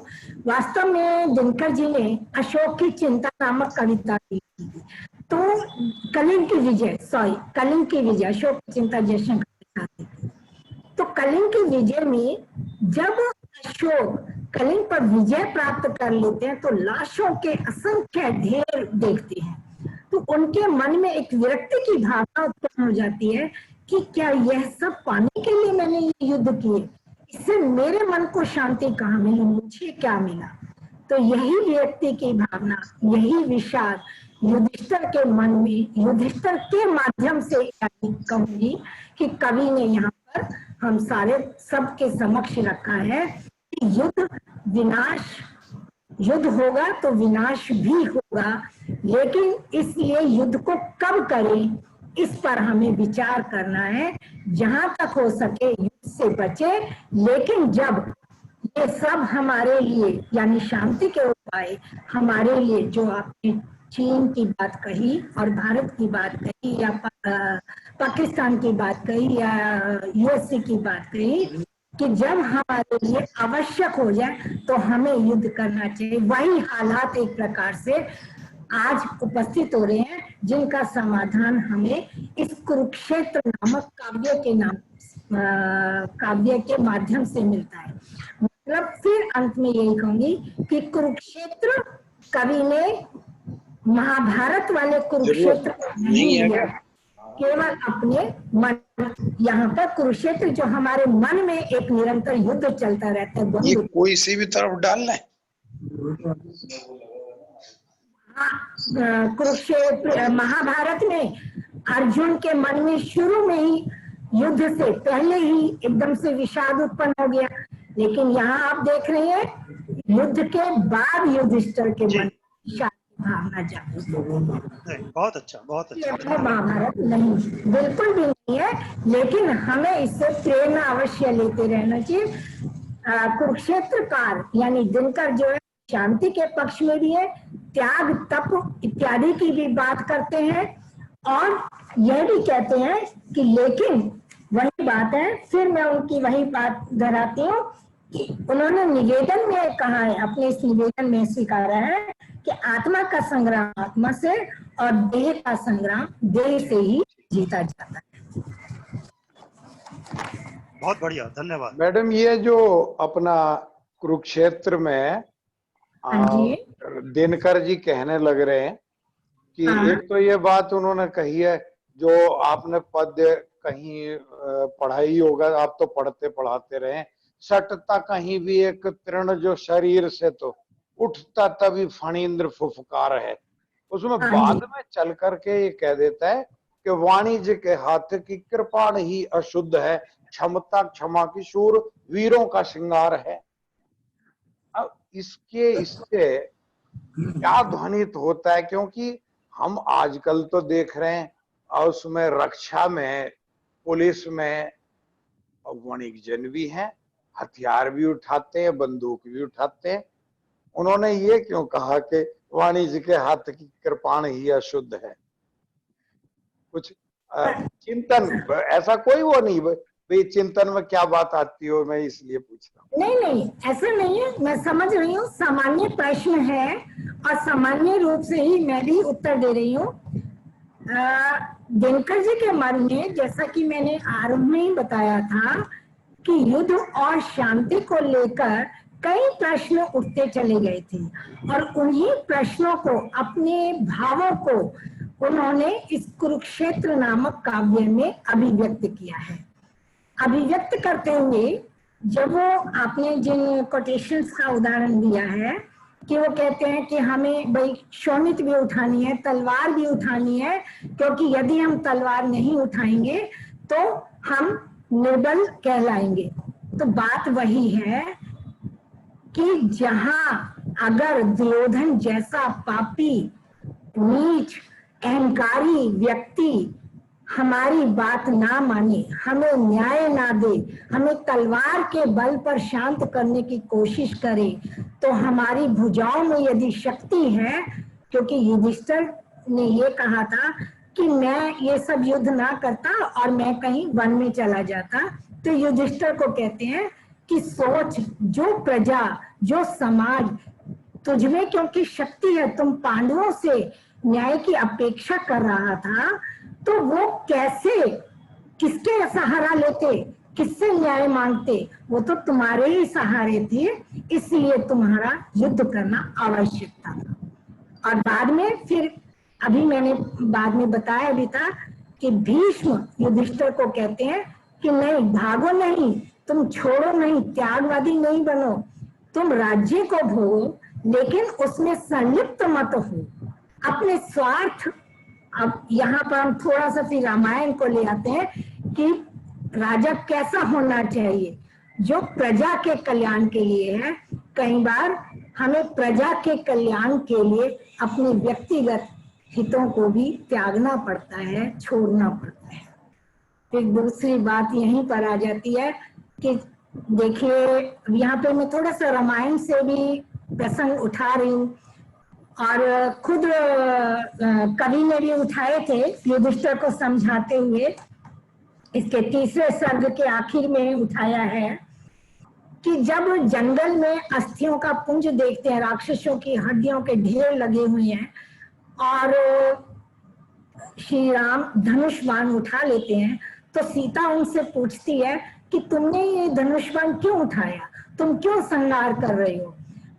वास्तव में दिनकर जी ने अशोक की चिंता नामक कविता लिखी थी। तो कलिंग की विजय अशोक की चिंता जयशंकर के साथ थी। तो कलिंग की विजय में जब अशोक कलिंग पर विजय प्राप्त कर लेते हैं तो लाशों के असंख्य ढेर देखते हैं, तो उनके मन में एक विरक्ति की भावना उत्पन्न हो जाती है कि क्या यह सब पाने के लिए मैंने ये युद्ध किए, इससे मेरे मन को शांति कहाँ मिली, मुझे क्या मिला। तो यही व्यक्ति की भावना, यही विषाद युधिष्ठिर के मन में, युधिष्ठिर के माध्यम से कहूंगी कि कवि ने यहाँ पर हम सारे सबके समक्ष रखा है कि युद्ध होगा तो विनाश भी होगा, लेकिन इसलिए युद्ध को कब करें इस पर हमें विचार करना है। जहां तक हो सके युद्ध से बचे, लेकिन जब ये सब हमारे लिए यानी शांति के उपाय हमारे लिए, जो आपने चीन की बात कही और भारत की बात कही या पाकिस्तान की बात कही या यूएसए की बात कही, कि जब हमारे लिए आवश्यक हो जाए तो हमें युद्ध करना चाहिए। वही हालात एक प्रकार से आज उपस्थित हो रहे हैं जिनका समाधान हमें इस कुरुक्षेत्र नामक काव्य के माध्यम से मिलता है। मतलब फिर अंत में यही कहूंगी कि कुरुक्षेत्र कवि ने महाभारत वाले कुरुक्षेत्र को नहीं लिया, केवल अपने मन, यहाँ पर कुरुक्षेत्र जो हमारे मन में एक निरंतर युद्ध चलता रहता है, ये कोई सी भी तरफ डालना है। कुरुक्षेत्र महाभारत में अर्जुन के मन में शुरू में ही युद्ध से पहले ही एकदम से विषाद उत्पन्न हो गया, लेकिन यहाँ आप देख रहे हैं युद्ध के बाद युधिष्ठिर के मन विषाद भावना जागृत। बहुत अच्छा। महाभारत नहीं, बिल्कुल भी नहीं है, लेकिन हमें इससे प्रेरणा अवश्य लेते रहना चाहिए। कुरुक्षेत्रकार यानी दिनकर जो है शांति के पक्ष में भी है, त्याग तप इत्यादि की भी बात करते हैं और यह भी कहते हैं कि लेकिन वही बात है, फिर मैं उनकी वही बात दोहराती हूँ कि उन्होंने निवेदन में कहा है, अपने इस निवेदन में स्वीकारा है कि आत्मा का संग्राम आत्मा से और देह का संग्राम देह से ही जीता जाता है। बहुत बढ़िया, धन्यवाद मैडम। ये जो अपना कुरुक्षेत्र में दिनकर जी कहने लग रहे हैं कि एक तो ये बात उन्होंने कही है, जो आपने पद्य कहीं पढ़ाई होगा, आप तो पढ़ते पढ़ाते रहे, सटता कहीं भी एक तृण जो शरीर से तो उठता तभी फणींद्र फुफकार है। उसमें बाद में चल करके ये कह देता है कि वाणिज्य के हाथ की कृपाण ही अशुद्ध है, क्षमता क्षमा की शूर वीरों का श्रृंगार है। अब इससे क्या ध्वनित होता है, क्योंकि हम आजकल तो देख रहे हैं और उसमें रक्षा में, पुलिस में वणिक जन भी हैं, हथियार भी उठाते हैं, बंदूक भी उठाते हैं। उन्होंने ये क्यों कहा कि वाणिज्य के हाथ की कृपाण ही अशुद्ध है? कुछ चिंतन ऐसा कोई वो नहीं भाई, चिंतन में क्या बात आती हो, मैं इसलिए पूछ रहा हूँ। नहीं, ऐसा नहीं है, मैं समझ रही हूँ, सामान्य प्रश्न है और सामान्य रूप से ही मैं भी उत्तर दे रही हूँ। दिनकर जी के मन में, जैसा कि मैंने आरंभ में ही बताया था, कि युद्ध और शांति को लेकर कई प्रश्न उठते चले गए थे और उन्हीं प्रश्नों को, अपने भावों को उन्होंने इस कुरुक्षेत्र नामक काव्य में अभिव्यक्त किया है। अभिव्यक्त करते हुए जब वो, आपने जिन कोटेशंस का उदाहरण दिया है कि वो कहते हैं कि हमें भाई शोणित भी उठानी है, तलवार भी उठानी है, क्योंकि यदि हम तलवार नहीं उठाएंगे तो हम निर्बल कहलाएंगे। तो बात वही है कि जहां अगर दुर्योधन जैसा पापी, नीच, अहंकारी व्यक्ति हमारी बात ना माने, हमें न्याय ना दे, हमें तलवार के बल पर शांत करने की कोशिश करे, तो हमारी भुजाओं में यदि शक्ति है, क्योंकि युधिष्ठिर ने ये कहा था कि मैं ये सब युद्ध ना करता और मैं कहीं वन में चला जाता, तो युधिष्ठिर को कहते हैं कि सोच, जो प्रजा, जो समाज तुझमें क्योंकि शक्ति है, तुम पांडवों से न्याय की अपेक्षा कर रहा था, तो वो कैसे, किसके सहारा लेते, किससे न्याय मांगते? वो तो तुम्हारे ही सहारे थे, इसलिए तुम्हारा युद्ध करना आवश्यक था। और बाद में फिर, अभी मैंने बाद में बताया भी था कि भीष्म युधिष्ठिर को कहते हैं कि नहीं, भागो नहीं, तुम छोड़ो नहीं, त्यागवादी नहीं बनो, तुम राज्य को भोगो, लेकिन उसमें संलिप्त मत हो, अपने स्वार्थ। अब यहाँ पर हम थोड़ा सा फिर रामायण को ले आते हैं कि राजा कैसा होना चाहिए, जो प्रजा के कल्याण के लिए है। कई बार हमें प्रजा के कल्याण के लिए अपने व्यक्तिगत हितों को भी त्यागना पड़ता है, छोड़ना पड़ता है। फिर दूसरी बात यहीं पर आ जाती है कि देखिए, यहाँ पे मैं थोड़ा सा रामायण से भी प्रसंग उठा रही हूँ और खुद कवि ने भी उठाए थे युधिष्ठिर को समझाते हुए। इसके तीसरे सर्ग के आखिर में उठाया है कि जब जंगल में अस्थियों का पुंज देखते हैं, राक्षसों की हड्डियों के ढेर लगे हुए हैं, और श्री राम धनुष बाण उठा लेते हैं, तो सीता उनसे पूछती है कि तुमने ये धनुष बाण क्यों उठाया, तुम क्यों संहार कर रहे हो?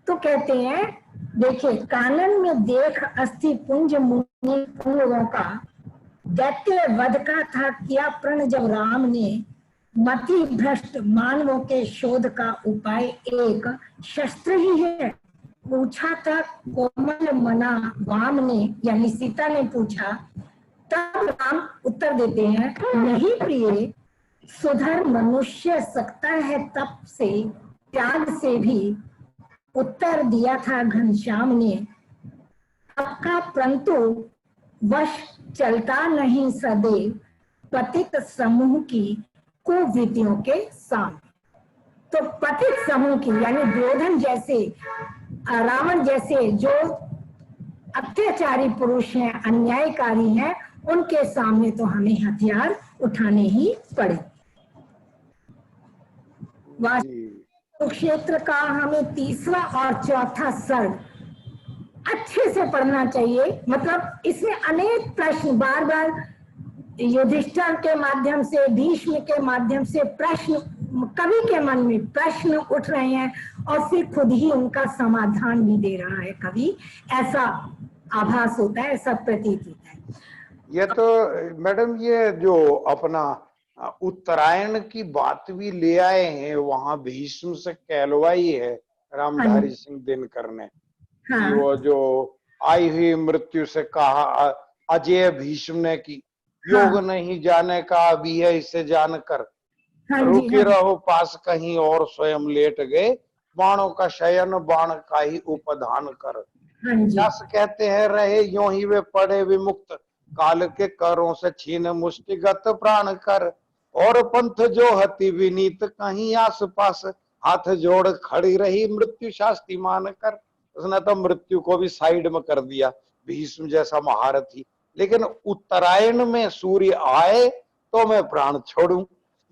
तो कहते हैं, देखिए, कानन में देख अस्थि पुंज मुनि पुंगों का, दैत्य वध का था किया प्रण जब राम ने, मति भ्रष्ट मानवों के शोध का उपाय एक शस्त्र ही है। पूछा था कोमल मना वाम ने, यानी सीता ने पूछा, तब राम उत्तर देते हैं, नहीं प्रिय, सुधर मनुष्य सकता है तप से, त्याग से भी। उत्तर दिया था घनश्याम ने, आपका परंतु वश चलता नहीं सदैव, पतित समूह की कुवृत्तियों के सामने। तो पतित समूह की, यानी दुर्योधन जैसे, रावण जैसे जो अत्याचारी पुरुष हैं, अन्यायकारी हैं, उनके सामने तो हमें हथियार उठाने ही पड़े। कुरुक्षेत्र का हमें तीसरा और चौथा सर्ग अच्छे से पढ़ना चाहिए। मतलब इसमें अनेक प्रश्न, बार बार युधिष्ठिर के माध्यम से, भीष्म के माध्यम से प्रश्न, कवि के मन में प्रश्न उठ रहे हैं और फिर खुद ही उनका समाधान भी दे रहा है कवि, ऐसा आभास होता है, ऐसा प्रतीत होता है। ये तो मैडम, ये जो अपना उत्तरायण की बात भी ले आए हैं, वहां भीष्म से कहलवाई है रामधारी सिंह दिनकर ने। हाँ। वो जो आई हुई मृत्यु से कहा, अजय भीष्म ने की, योग हाँ। नहीं जाने का अभी है इसे जानकर, हाँ रुके रहो पास कहीं और स्वयं लेट गए, बाणों का शयन बाण का ही उपधान कर। हाँ जी। व्यास कहते हैं रहे यूं ही वे पड़े विमुक्त, काल के करों से छीन मुष्टिगत प्राण कर। और पंथ जो हति विनीत कहीं आस पास, हाथ जोड़ खड़ी रही मृत्यु शास्ति मान कर। उसने तो मृत्यु को भी साइड में कर दिया, भीष्म जैसा महारथी। लेकिन उत्तरायण में सूर्य आए तो मैं प्राण छोड़ूं।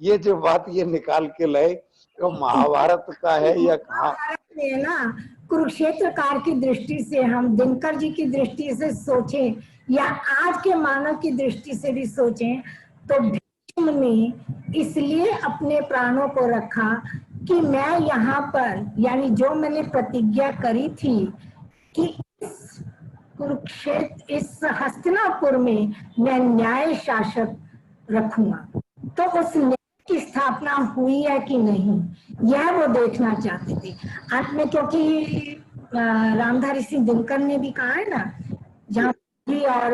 ये जो बात ये निकाल के लाए, तो महाभारत का है या कहाँ? है ना, कुरुक्षेत्र काल की दृष्टि से हम दिनकर जी की दृष्टि से सोचें या आज के मानव की दृष्टि से भी सोचें, तो भीष्म ने इसलिए अपने प्राणों को रखा कि मैं यहाँ पर, यानी जो मैंने प्रतिज्ञा करी थी कि इस कुरुक्षेत्र, इस हस्तिनापुर में मैं न्याय शासक रखूंगा, तो उस न्याय की स्थापना हुई है कि नहीं, यह वो देखना चाहते थे। अंत में क्योंकि रामधारी सिंह दिनकर ने भी कहा है ना, जहाँ और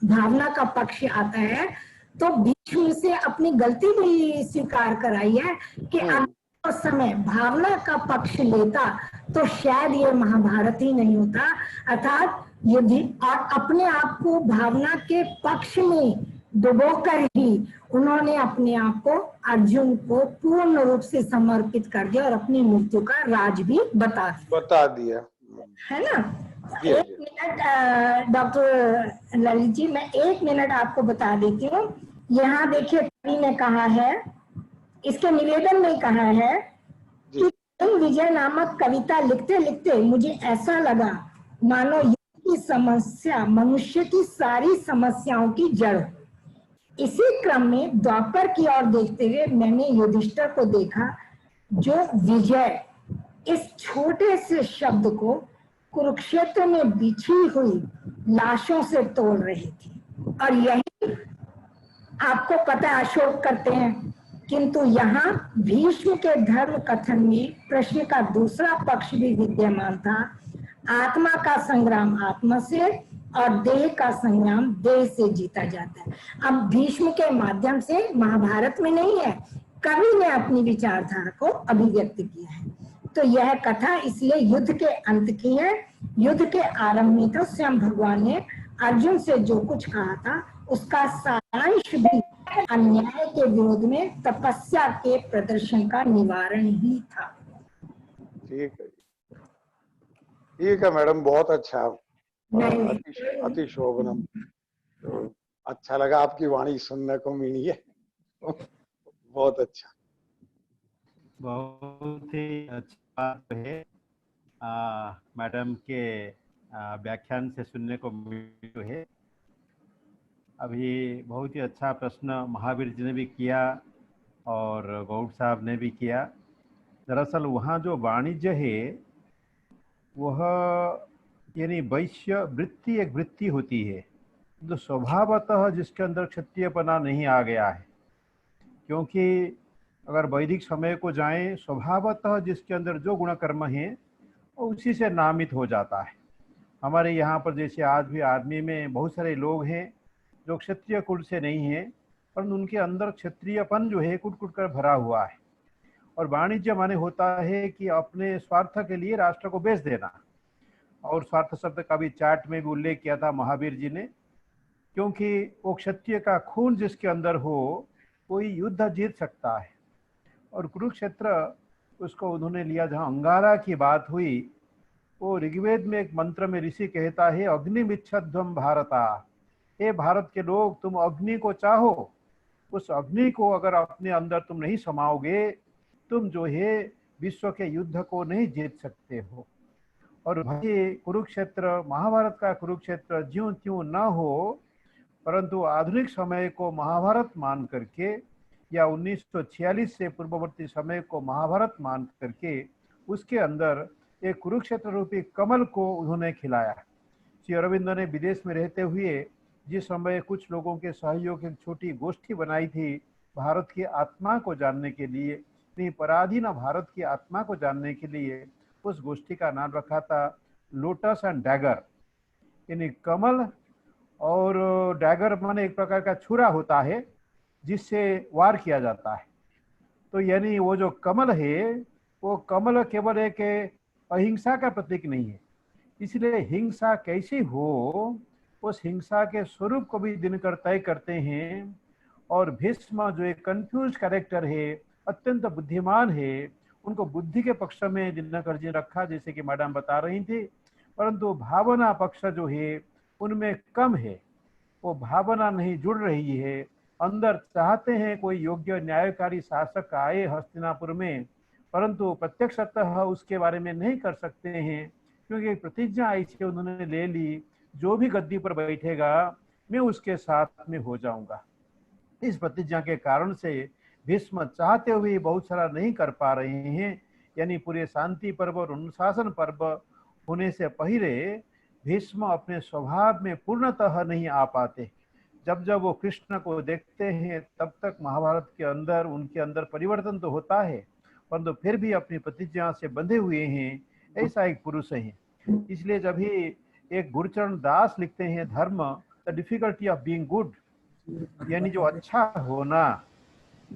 भावना का पक्ष आता है, तो भीष्म से अपनी गलती भी स्वीकार कराई है कि अगर उस समय भावना का पक्ष लेता तो शायद ये महाभारत ही नहीं होता। अर्थात युद्धि और अपने आप को भावना के पक्ष में डुबोकर ही उन्होंने अपने आप को अर्जुन को पूर्ण रूप से समर्पित कर दिया और अपनी मृत्यु का राज भी बता दिया, है ना। एक मिनट डॉक्टर ललित जी, मैं 1 मिनट आपको बता देती हूँ। यहाँ देखिए कवि ने कहा है, इसके निवेदन में कहा है कि विजय नामक कविता लिखते लिखते मुझे ऐसा लगा मानो युद्ध की समस्या मनुष्य की सारी समस्याओं की जड़। इसी क्रम में द्वापर की ओर देखते हुए मैंने युधिष्ठिर को देखा, जो विजय इस छोटे से शब्द को कुरुक्षेत्र में बिछी हुई लाशों से तोड़ रही थी। और यही आपको पता है अशोक करते हैं, किंतु यहाँ भीष्म के धर्म कथन में प्रश्न का दूसरा पक्ष भी विद्यमान था। आत्मा का संग्राम आत्मा से और देह का संग्राम देह से जीता जाता है। अब भीष्म के माध्यम से महाभारत में नहीं है, कवि ने अपनी विचारधारा को अभिव्यक्त किया है। तो यह कथा इसलिए युद्ध के अंत की है। युद्ध के आरंभ में तो स्वयं भगवान ने अर्जुन से जो कुछ कहा था उसका सारांश भी अन्याय के विरोध में तपस्या के प्रदर्शन का निवारण ही था। ठीक है मैडम, बहुत अच्छा, अति शोभनम। तो अच्छा लगा, आपकी वाणी सुनने को मिली है। बहुत अच्छा, बहुत ही अच्छा बात है मैडम के व्याख्यान से सुनने को मिली है। अभी बहुत ही अच्छा प्रश्न महावीर जी ने भी किया और गौड़ साहब ने भी किया। दरअसल वहाँ जो वाणिज्य है वह यानी वैश्य वृत्ति एक वृत्ति होती है जो स्वभावतः जिसके अंदर क्षत्रियपना नहीं आ गया है, क्योंकि अगर वैदिक समय को जाएं स्वभावतः जिसके अंदर जो गुण कर्म है वो उसी से नामित हो जाता है। हमारे यहाँ पर जैसे आज भी आदमी में बहुत सारे लोग हैं जो क्षत्रिय कुल से नहीं है, परंतु उनके अंदर क्षत्रियपन जो है कुट कुट कर भरा हुआ है। और वाणिज्य माने होता है कि अपने स्वार्थ के लिए राष्ट्र को बेच देना, और स्वार्थ शब्द का भी चार्ट में भी उल्लेख किया था महावीर जी ने, क्योंकि वो क्षत्रिय का खून जिसके अंदर हो कोई युद्ध जीत सकता है। और कुरुक्षेत्र उसको उन्होंने लिया जहाँ अंगारा की बात हुई, वो ऋग्वेद में एक मंत्र में ऋषि कहता है अग्निमिच्छध्वम भारता, हे भारत के लोग तुम अग्नि को चाहो, उस अग्नि को अगर अपने अंदर तुम नहीं समाओगे तुम जो है विश्व के युद्ध को नहीं जीत सकते हो। और भाई कुरुक्षेत्र महाभारत का कुरुक्षेत्र ज्यों त्यों न हो, परंतु आधुनिक समय को महाभारत मान करके या 1946 से पूर्ववर्ती समय को महाभारत मान करके उसके अंदर एक कुरुक्षेत्र रूपी कमल को उन्होंने खिलाया। श्री अरविंद ने विदेश में रहते हुए जिस समय कुछ लोगों के सहयोग की छोटी गोष्ठी बनाई थी भारत की आत्मा को जानने के लिए, नहीं पराधीन भारत की आत्मा को जानने के लिए, उस गोष्ठी का नाम रखा था लोटस एंड डैगर, यानी कमल और डैगर माने एक प्रकार का छुरा होता है जिससे वार किया जाता है। तो यानी वो जो कमल है वो कमल केवल एक अहिंसा का प्रतीक नहीं है। इसलिए हिंसा कैसी हो, उस हिंसा के स्वरूप को भी दिनकर तय करते हैं। और भीष्म जो एक कंफ्यूज कैरेक्टर है, अत्यंत बुद्धिमान है, उनको बुद्धि के पक्ष में दिनकर जी रखा, जैसे कि मैडम बता रही थी, परंतु भावना पक्ष जो है उनमें कम है। वो भावना नहीं जुड़ रही है। अंदर चाहते हैं कोई योग्य न्यायकारी शासक आए हस्तिनापुर में, परंतु प्रत्यक्षतः उसके बारे में नहीं कर सकते हैं, क्योंकि प्रतिज्ञा ऐसी उन्होंने ले ली, जो भी गद्दी पर बैठेगा मैं उसके साथ में हो जाऊंगा। इस प्रतिज्ञा के कारण से भीष्म चाहते हुए बहुत सारा नहीं कर पा रहे हैं। यानी पूरे शांति पर्व और अनुशासन पर्व होने से पहले भीष्म अपने स्वभाव में पूर्णतः नहीं आ पाते। जब जब वो कृष्ण को देखते हैं तब तक महाभारत के अंदर उनके अंदर परिवर्तन तो होता है, परंतु फिर भी अपनी प्रतिज्ञा से बंधे हुए हैं। ऐसा एक पुरुष है। इसलिए जब ही एक गुरुचरण दास लिखते हैं धर्म the difficulty of being good, यानी जो अच्छा होना,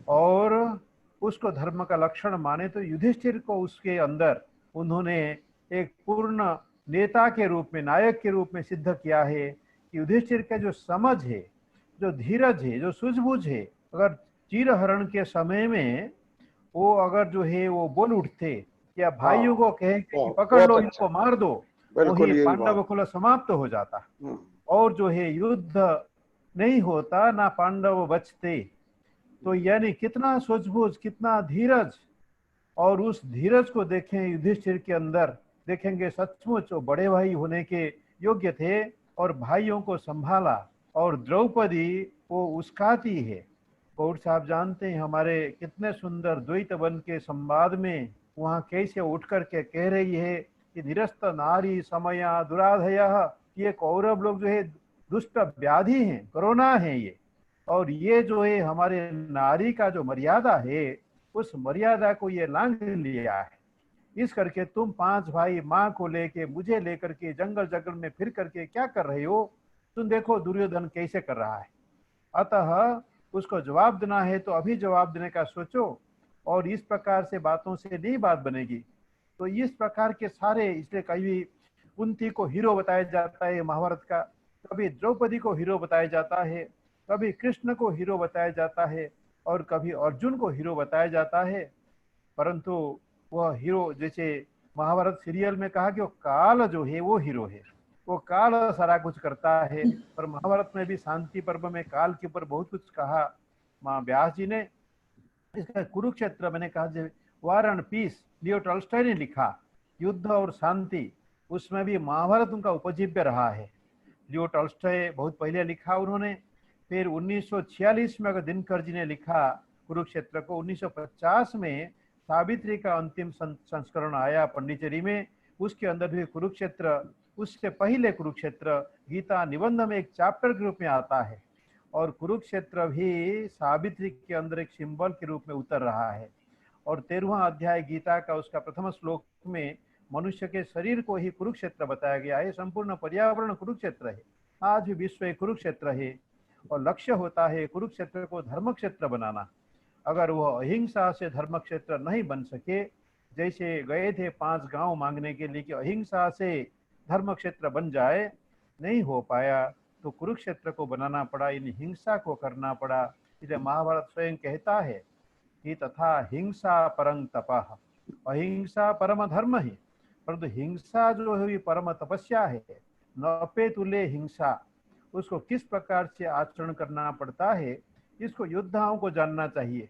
और उसको धर्म का लक्षण माने, तो युधिष्ठिर को उसके अंदर उन्होंने एक पूर्ण नेता के रूप में, नायक के रूप में सिद्ध किया है कि युधिष्ठिर का जो समझ है, जो धीरज है, जो सूझबूझ है, अगर चीरहरण के समय में वो अगर जो है वो बोल उठते या भाइयों को कहे कि पकड़ लो इनको, मार दो, वही पांडव कुल समाप्त हो जाता और जो है युद्ध नहीं होता, ना पांडव बचते। तो यानी कितना सूझबूझ, कितना धीरज, और उस धीरज को देखें युधिष्ठिर के अंदर, देखेंगे सचमुच वो बड़े भाई होने के योग्य थे और भाइयों को संभाला। और द्रौपदी वो उस्काती है। गौड़ साहब जानते हैं हमारे कितने सुंदर द्वैत वन के संवाद में वहाँ कैसे उठ करके कह रही है कि निरस्त नारी समया दुराधय, ये कौरव लोग जो है दुष्ट व्याधि हैं, कोरोना है ये, और ये जो है हमारे नारी का जो मर्यादा है उस मर्यादा को ये लांघ लिया है। इस करके तुम 5 भाई माँ को लेके, मुझे लेकर के जंगल जंगल में फिर करके क्या कर रहे हो? तुम देखो दुर्योधन कैसे कर रहा है। अतः उसको जवाब देना है तो अभी जवाब देने का सोचो, और इस प्रकार से बातों से नहीं बात बनेगी। तो इस प्रकार के सारे, इसलिए कभी कुंती को हीरो बताया जाता है महाभारत का, कभी द्रौपदी को हीरो बताया जाता है, कभी कृष्ण को हीरो बताया जाता है, और कभी अर्जुन को हीरो बताया जाता है। परंतु वह हीरो, जैसे महाभारत सीरियल में कहा कि वो काल जो है वो हीरो है, वो काल सारा कुछ करता है। पर महाभारत में भी शांति पर्व में काल के ऊपर बहुत कुछ कहा माँ व्यास जी ने। इसका कुरुक्षेत्र मैंने कहा war and piece Leo Tolstoy ने लिखा, युद्ध और शांति, उसमें भी महाभारत उनका उपजीव्य रहा है। लियो टॉल्स्टॉय बहुत पहले लिखा उन्होंने, फिर 1946 में अगर दिनकर जी ने लिखा कुरुक्षेत्र को, 1950 में सावित्री का अंतिम संस्करण आया पंडिचेरी में, उसके अंदर भी कुरुक्षेत्र, उससे पहले कुरुक्षेत्र गीता निबंध में एक चैप्टर के रूप में आता है, और कुरुक्षेत्र भी सावित्री के अंदर एक सिंबल के रूप में उतर रहा है। और 13वां अध्याय गीता का उसका प्रथम श्लोक में मनुष्य के शरीर को ही कुरुक्षेत्र बताया गया है। संपूर्ण पर्यावरण कुरुक्षेत्र है, आज भी विश्व एक कुरुक्षेत्र है, और लक्ष्य होता है कुरुक्षेत्र को धर्म क्षेत्र बनाना। अगर वह अहिंसा से धर्म क्षेत्र नहीं बन सके, जैसे गए थे 5 गांव मांगने के लिए कि अहिंसा से धर्म क्षेत्र बन जाए, नहीं हो पाया, तो कुरुक्षेत्र को बनाना पड़ा, इन हिंसा को करना पड़ा। इसलिए महाभारत स्वयं कहता है कि तथा हिंसा परं तपः, अहिंसा परम धर्म है, परंतु हिंसा जो है परम तपस्या है। नपे तुले हिंसा, उसको किस प्रकार से आचरण करना पड़ता है, इसको योद्धाओं को जानना चाहिए।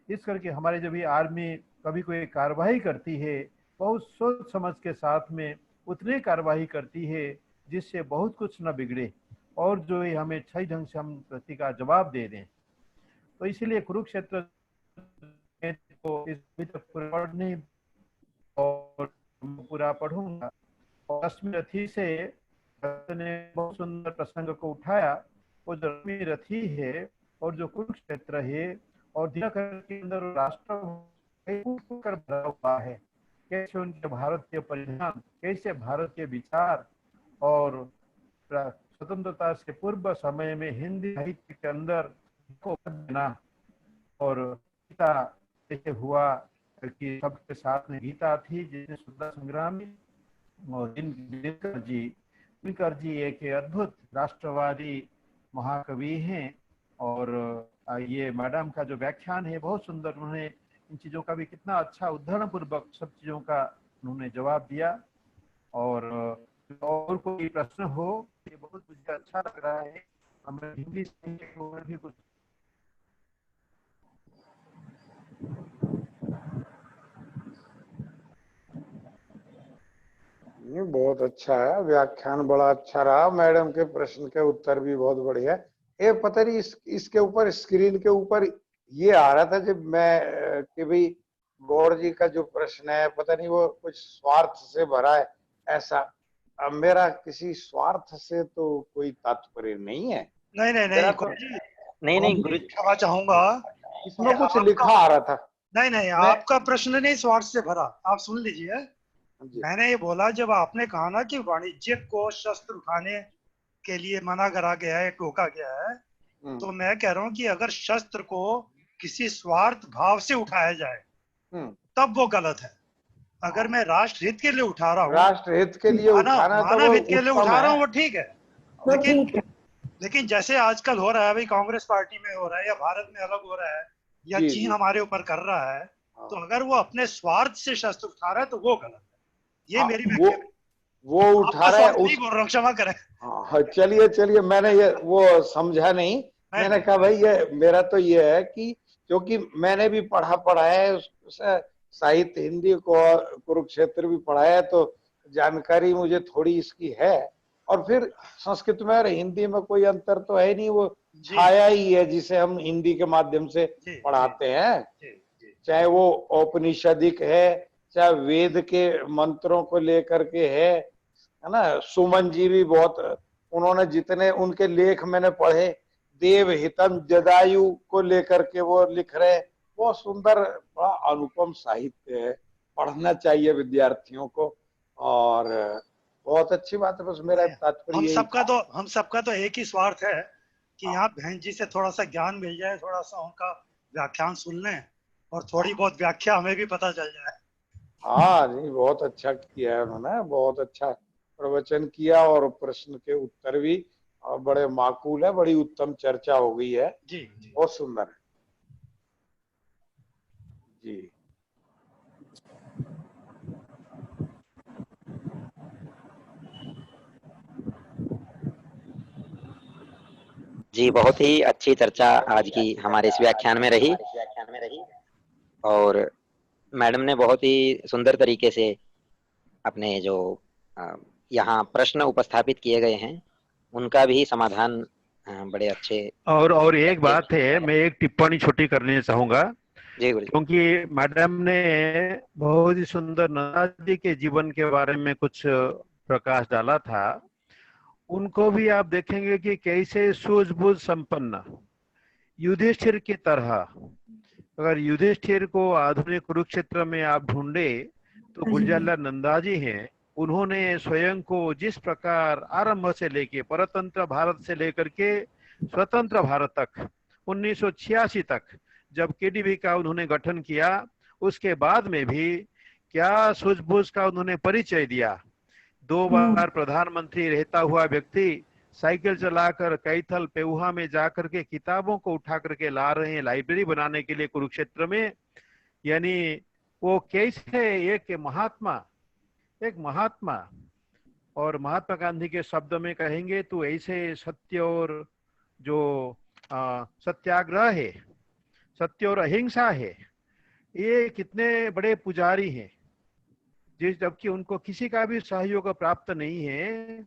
इस करके हमारे जब भी आर्मी कभी कोई कार्रवाई करती है, बहुत सोच समझ के साथ में उतने कार्रवाई करती है जिससे बहुत कुछ न बिगड़े, और जो है हमें सही ढंग से हम प्रति का जवाब दे दें। तो इसलिए कुरुक्षेत्र को पढ़ने और पूरा पढ़ूंगा। और रश्मि रथी से ने बहुत सुंदर प्रसंग को उठाया। वो जो रश्मि रथी है और जो कुरुक्षेत्र है और दिनकर के अंदर राष्ट्र कर भरा हुआ है, कैसे उनके भारत के परिधान, कैसे भारत के विचार, और स्वतंत्रता से पूर्व समय में हिंदी साहित्य के अंदर को देना, और कैसे हुआ, कि सबके साथ में गीता थी, जिसमें स्वतंत्रता संग्रामी और दिनकर जी एक अद्भुत राष्ट्रवादी महाकवि हैं। और ये मैडम का जो व्याख्यान है बहुत सुंदर, उन्होंने इन चीज़ों का भी कितना अच्छा उदाहरण पूर्वक सब चीज़ों का उन्होंने जवाब दिया। और कोई प्रश्न हो, ये बहुत मुझे अच्छा लग रहा है। हमें हिंदी साहित्य के ऊपर भी कुछ ये बहुत अच्छा है, व्याख्यान बड़ा अच्छा रहा, मैडम के प्रश्न के उत्तर भी बहुत बढ़िया। ये पता नहीं इसके ऊपर स्क्रीन के ऊपर ये आ रहा था जब मैं कि भाई गौर जी का जो प्रश्न है पता नहीं वो कुछ स्वार्थ से भरा है ऐसा। अब मेरा किसी स्वार्थ से तो कोई तात्पर्य नहीं है। नहीं नहीं नहीं तो, नहीं गुरु क्षमा चाहूंगा, इसमें कुछ लिखा आ रहा था। नहीं आपका प्रश्न नहीं स्वार्थ से भरा, आप सुन लीजिए। मैंने ये बोला, जब आपने कहा ना कि वाणिज्यिक को शस्त्र उठाने के लिए मना करा गया है, टोका गया है, तो मैं कह रहा हूँ कि अगर शस्त्र को किसी स्वार्थ भाव से उठाया जाए तब वो गलत है। अगर मैं राष्ट्र हित के लिए उठा रहा हूँ, राष्ट्र हित के लिए उठाना, मानव हित के लिए उठा रहा हूँ, वो ठीक है। लेकिन जैसे आजकल हो रहा है भाई, कांग्रेस पार्टी में हो रहा है या भारत में अलग हो रहा है या चीन हमारे ऊपर कर रहा है, तो अगर वो अपने स्वार्थ से शस्त्र उठा रहा है तो वो गलत है। ये मेरी वो उठा रहा है, क्षमा करें। हाँ चलिए मैंने ये वो समझा नहीं। मैंने कहा भाई ये मेरा तो ये है कि क्योंकि मैंने भी पढ़ा है साहित्य, हिंदी को कुरुक्षेत्र भी पढ़ा है, तो जानकारी मुझे थोड़ी इसकी है। और फिर संस्कृत में और हिंदी में कोई अंतर तो है नहीं, वो छाया ही है जिसे हम हिंदी के माध्यम से पढ़ाते हैं। चाहे वो औपनिषदिक है, चाहे वेद के मंत्रों को लेकर के है ना। सुमन जी भी बहुत, उन्होंने जितने उनके लेख मैंने पढ़े, देव हितम जदायु को लेकर के वो लिख रहे, बहुत सुंदर, बड़ा अनुपम साहित्य है, पढ़ना चाहिए विद्यार्थियों को। और बहुत अच्छी बात है। बस मेरा तात्पर्य हम सबका तो एक ही स्वार्थ है कि यहाँ बहन जी से थोड़ा सा ज्ञान मिल जाए, थोड़ा सा उनका व्याख्यान सुन लें और थोड़ी बहुत व्याख्या हमें भी पता चल जाए। हाँ जी, बहुत अच्छा किया है उन्होंने, बहुत अच्छा प्रवचन किया और प्रश्न के उत्तर भी बड़े माकूल है, बड़ी उत्तम चर्चा हो गई है जी। बहुत सुंदर है जी। जी बहुत ही अच्छी चर्चा आज की हमारे इस व्याख्यान में रही। और मैडम ने बहुत ही सुंदर तरीके से अपने जो यहाँ प्रश्न उपस्थापित किए गए हैं उनका भी समाधान बड़े अच्छे। और एक बात है, मैं एक टिप्पणी छोटी करनी चाहूंगा जी, क्योंकि मैडम ने बहुत ही सुंदर नंदा जी के जीवन के बारे में कुछ प्रकाश डाला था। उनको भी आप देखेंगे कि कैसे सूझबूझ संपन्न युधिष्ठिर की तरह, अगर युधिष्ठिर को आधुनिक कुरुक्षेत्र में आप ढूंढे तो गुलजारलाल नंदा जी हैं। उन्होंने स्वयं को जिस प्रकार आरंभ से लेके परतंत्र भारत से लेकर के स्वतंत्र भारत तक 1986 तक जब केडीबी का उन्होंने गठन किया, उसके बाद में भी क्या सूझबूझ का उन्होंने परिचय दिया। 2 बार प्रधानमंत्री रहता हुआ व्यक्ति साइकिल चलाकर कैथल पेऊहा में जाकर के किताबों को उठा करके ला रहे हैं लाइब्रेरी बनाने के लिए कुरुक्षेत्र में। यानी वो कैसे एक महात्मा और महात्मा गांधी के शब्द में कहेंगे तो ऐसे सत्य और जो सत्याग्रह है, सत्य और अहिंसा है, ये कितने बड़े पुजारी हैं, जबकि उनको किसी का भी सहयोग प्राप्त नहीं है।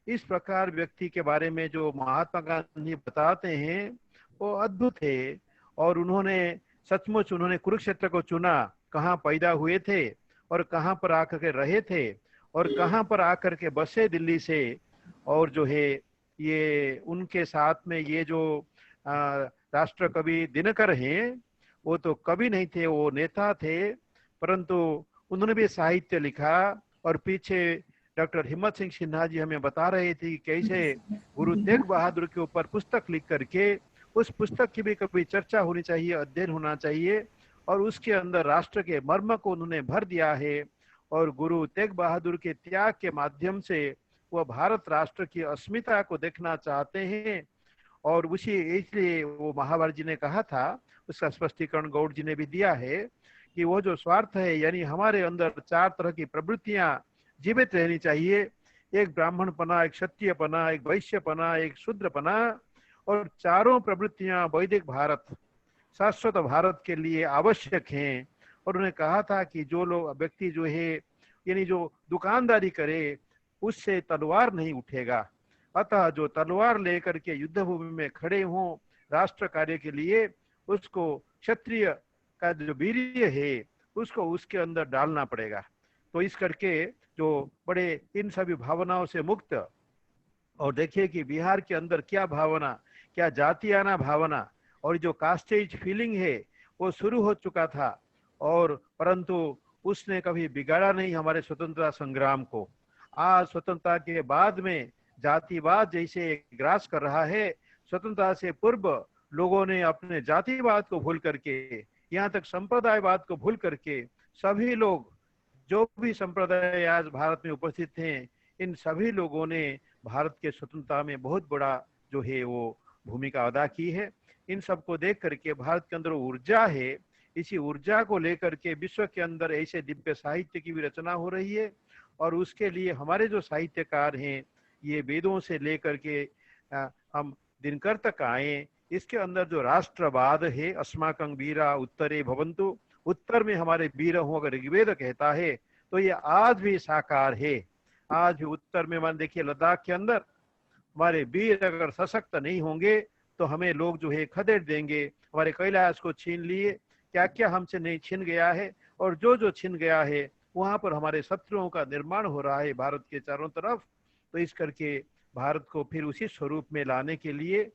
इस प्रकार व्यक्ति के बारे में जो महात्मा गांधी बताते हैं वो अद्भुत है। और उन्होंने सचमुच उन्होंने कुरुक्षेत्र को चुना, कहाँ पैदा हुए थे और कहाँ पर आकर के रहे थे और कहाँ पर आकर के बसे दिल्ली से। और जो है ये उनके साथ में ये जो राष्ट्र कवि दिनकर हैं, वो तो कवि नहीं थे, वो नेता थे, परंतु उन्होंने भी साहित्य लिखा। और पीछे डॉक्टर हिम्मत सिंह सिन्हा जी हमें बता रहे थे कि कैसे गुरु तेग बहादुर के ऊपर पुस्तक लिख करके उस पुस्तक की भी कभी चर्चा होनी चाहिए, अध्ययन होना चाहिए। और उसके अंदर राष्ट्र के मर्म को उन्होंने भर दिया है। और गुरु तेग बहादुर के त्याग के माध्यम से वह भारत राष्ट्र की अस्मिता को देखना चाहते हैं। और उसी इसलिए वो महावीर जी ने कहा था, उसका स्पष्टीकरण गौड़ जी ने भी दिया है कि वो जो स्वार्थ है, यानी हमारे अंदर 4 तरह की प्रवृत्तियां जीवित रहनी चाहिए। एक ब्राह्मणपना, एक क्षत्रियपना, एक वैश्यपना, एक शूद्रपना, और चारों प्रवृत्तियां वैदिक भारत, शाश्वत भारत के लिए आवश्यक हैं। और उन्होंने कहा था कि जो लोग व्यक्ति जो है, यानी जो दुकानदारी करे, उससे तलवार नहीं उठेगा। अतः जो तलवार लेकर के युद्ध भूमि में खड़े हों राष्ट्र कार्य के लिए, उसको क्षत्रिय का जो वीर्य है उसको उसके अंदर डालना पड़ेगा। तो इस करके जो बड़े इन सभी भावनाओं से मुक्त, और देखिए कि बिहार के अंदर क्या भावना, क्या जातियाना भावना और जो कास्टेज फीलिंग है वो शुरू हो चुका था, और परंतु उसने कभी बिगाड़ा नहीं हमारे स्वतंत्रता संग्राम को। आज स्वतंत्रता के बाद में जातिवाद जैसे ग्रास कर रहा है, स्वतंत्रता से पूर्व लोगों ने अपने जातिवाद को भूल करके, यहाँ तक संप्रदायवाद को भूल करके, सभी लोग जो भी संप्रदाय आज भारत में उपस्थित हैं, इन सभी लोगों ने भारत के स्वतंत्रता में बहुत बड़ा जो है वो भूमिका अदा की है। इन सबको देख करके भारत के अंदर ऊर्जा है, इसी ऊर्जा को लेकर के विश्व के अंदर ऐसे दिव्य साहित्य की भी रचना हो रही है। और उसके लिए हमारे जो साहित्यकार हैं, ये वेदों से लेकर के हम दिनकर तक आए, इसके अंदर जो राष्ट्रवाद है, अस्माकं वीरा उत्तरे भवन्तु, उत्तर में हमारे वीर हों अगर ऋग्वेद कहता है, तो ये आज भी साकार है। आज भी उत्तर में मान देखिए, लद्दाख के अंदर हमारे वीर अगर सशक्त नहीं होंगे तो हमें लोग जो है खदेड़ देंगे। हमारे कैलाश को छीन लिए, क्या क्या हमसे नहीं छीन गया है, और जो जो छीन गया है वहां पर हमारे शत्रुओं का निर्माण हो रहा है भारत के चारों तरफ। तो इस करके भारत को फिर उसी स्वरूप में लाने के लिए,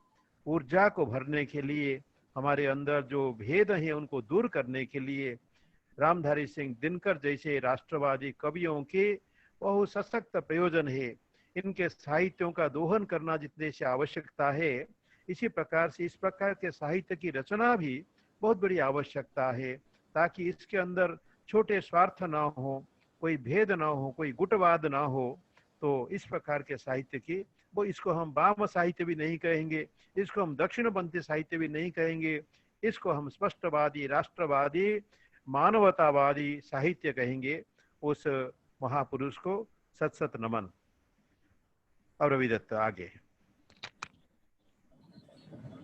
ऊर्जा को भरने के लिए, हमारे अंदर जो भेद हैं उनको दूर करने के लिए रामधारी सिंह दिनकर जैसे राष्ट्रवादी कवियों के बहुत सशक्त प्रयोजन है। इनके साहित्यों का दोहन करना जितने से आवश्यकता है, इसी प्रकार से इस प्रकार के साहित्य की रचना भी बहुत बड़ी आवश्यकता है, ताकि इसके अंदर छोटे स्वार्थ ना हो, कोई भेद ना हो, कोई गुटवाद ना हो। तो इस प्रकार के साहित्य की, वो इसको हम वाम साहित्य भी नहीं कहेंगे, इसको हम दक्षिणपंथी साहित्य भी नहीं कहेंगे, इसको हम स्पष्टवादी, राष्ट्रवादी, मानवतावादी साहित्य कहेंगे। उस महापुरुष को सत सत नमन। और रवि दत्त आगे।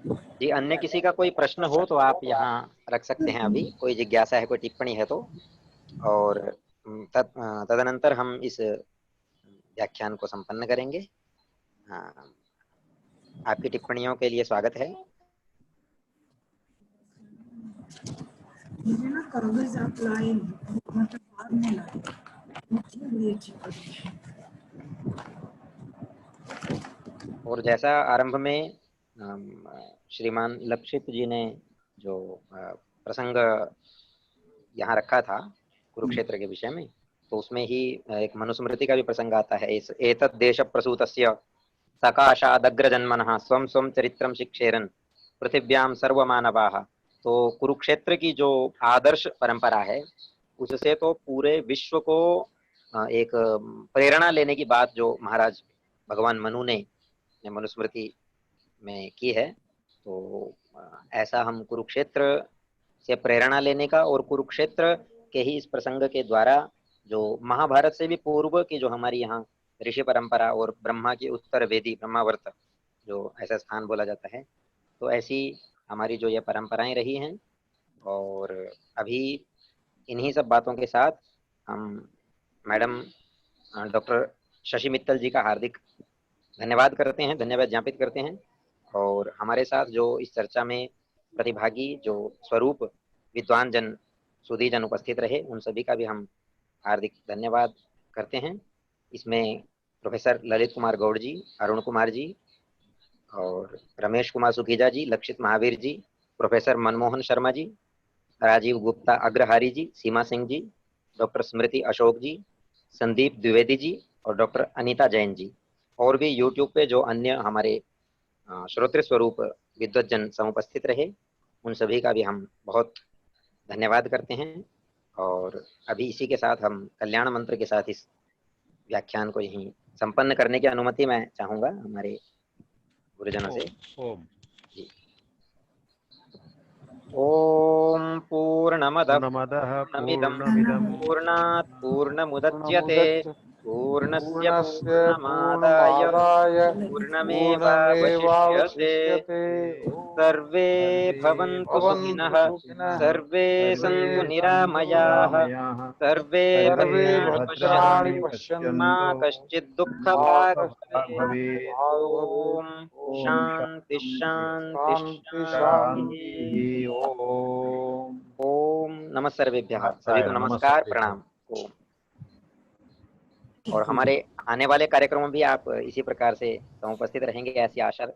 जी, अन्य किसी का कोई प्रश्न हो तो आप यहाँ रख सकते हैं, अभी कोई जिज्ञासा है, कोई टिप्पणी है तो। और तदनंतर हम इस व्याख्यान को संपन्न करेंगे। आपकी टिप्पणियों के लिए स्वागत है। मुझे ना कागज आप लाए, मतलब बाद में लाए, बड़ी अच्छी। और जैसा आरंभ में श्रीमान लक्षित जी ने जो प्रसंग यहाँ रखा था कुरुक्षेत्र के विषय में, तो उसमें ही एक मनुस्मृति का भी प्रसंग आता है। इस एतत् देश प्रसूतस्य सकाशादग्रजन्मनः स्वं स्वं चरित्रं शिक्षेरन् पृथिव्यां सर्वमानवाः। तो कुरुक्षेत्र की जो आदर्श परंपरा है, उससे तो पूरे विश्व को एक प्रेरणा लेने की बात जो महाराज भगवान मनु ने मनुस्मृति में की है। तो ऐसा हम कुरुक्षेत्र से प्रेरणा लेने का, और कुरुक्षेत्र के ही इस प्रसंग के द्वारा जो महाभारत से भी पूर्व की जो हमारी यहाँ ऋषि परंपरा और ब्रह्मा की उत्तर वेदी ब्रह्मावर्त जो ऐसा स्थान बोला जाता है, तो ऐसी हमारी जो ये परंपराएं रही हैं। और अभी इन्हीं सब बातों के साथ हम मैडम डॉक्टर शशि मित्तल जी का हार्दिक धन्यवाद करते हैं, धन्यवाद ज्ञापित करते हैं। और हमारे साथ जो इस चर्चा में प्रतिभागी जो स्वरूप विद्वान जन, सुधी जन उपस्थित रहे, उन सभी का भी हम हार्दिक धन्यवाद करते हैं। इसमें प्रोफेसर ललित कुमार गौड़ जी, अरुण कुमार जी, और रमेश कुमार सुखीजा जी, लक्षित महावीर जी, प्रोफेसर मनमोहन शर्मा जी, राजीव गुप्ता अग्रहारी जी, सीमा सिंह जी, डॉक्टर स्मृति अशोक जी, संदीप द्विवेदी जी और डॉक्टर अनीता जैन जी, और भी यूट्यूब पे जो अन्य हमारे श्रोत्र स्वरूप विद्वत जन समुपस्थित रहे, उन सभी का भी हम बहुत धन्यवाद करते हैं। और अभी इसी के साथ हम कल्याण मंत्र के साथ इस व्याख्यान को यहीं संपन्न करने की अनुमति मैं चाहूंगा हमारे गुरुजनों से। ओम जी। ओम पूर्णमदः पूर्णमिदं पूर्णात् पूर्णमुदच्यते पूर्णस्य पूर्णमादाय पूर्णमेवावशिष्यते। सर्वे भवन्तु सुखिनः, सर्वे सन्तु निरामयाः, सर्वे भद्राणि पश्यन्तु, मा कश्चित् दुःखभाग् भवेत्। ओम शांति शांति शांति। ओम नमः सर्वेभ्यः, सभी को नमस्कार प्रणाम। ओम। और हमारे आने वाले कार्यक्रमों में भी आप इसी प्रकार से समुपस्थित रहेंगे ऐसी आशा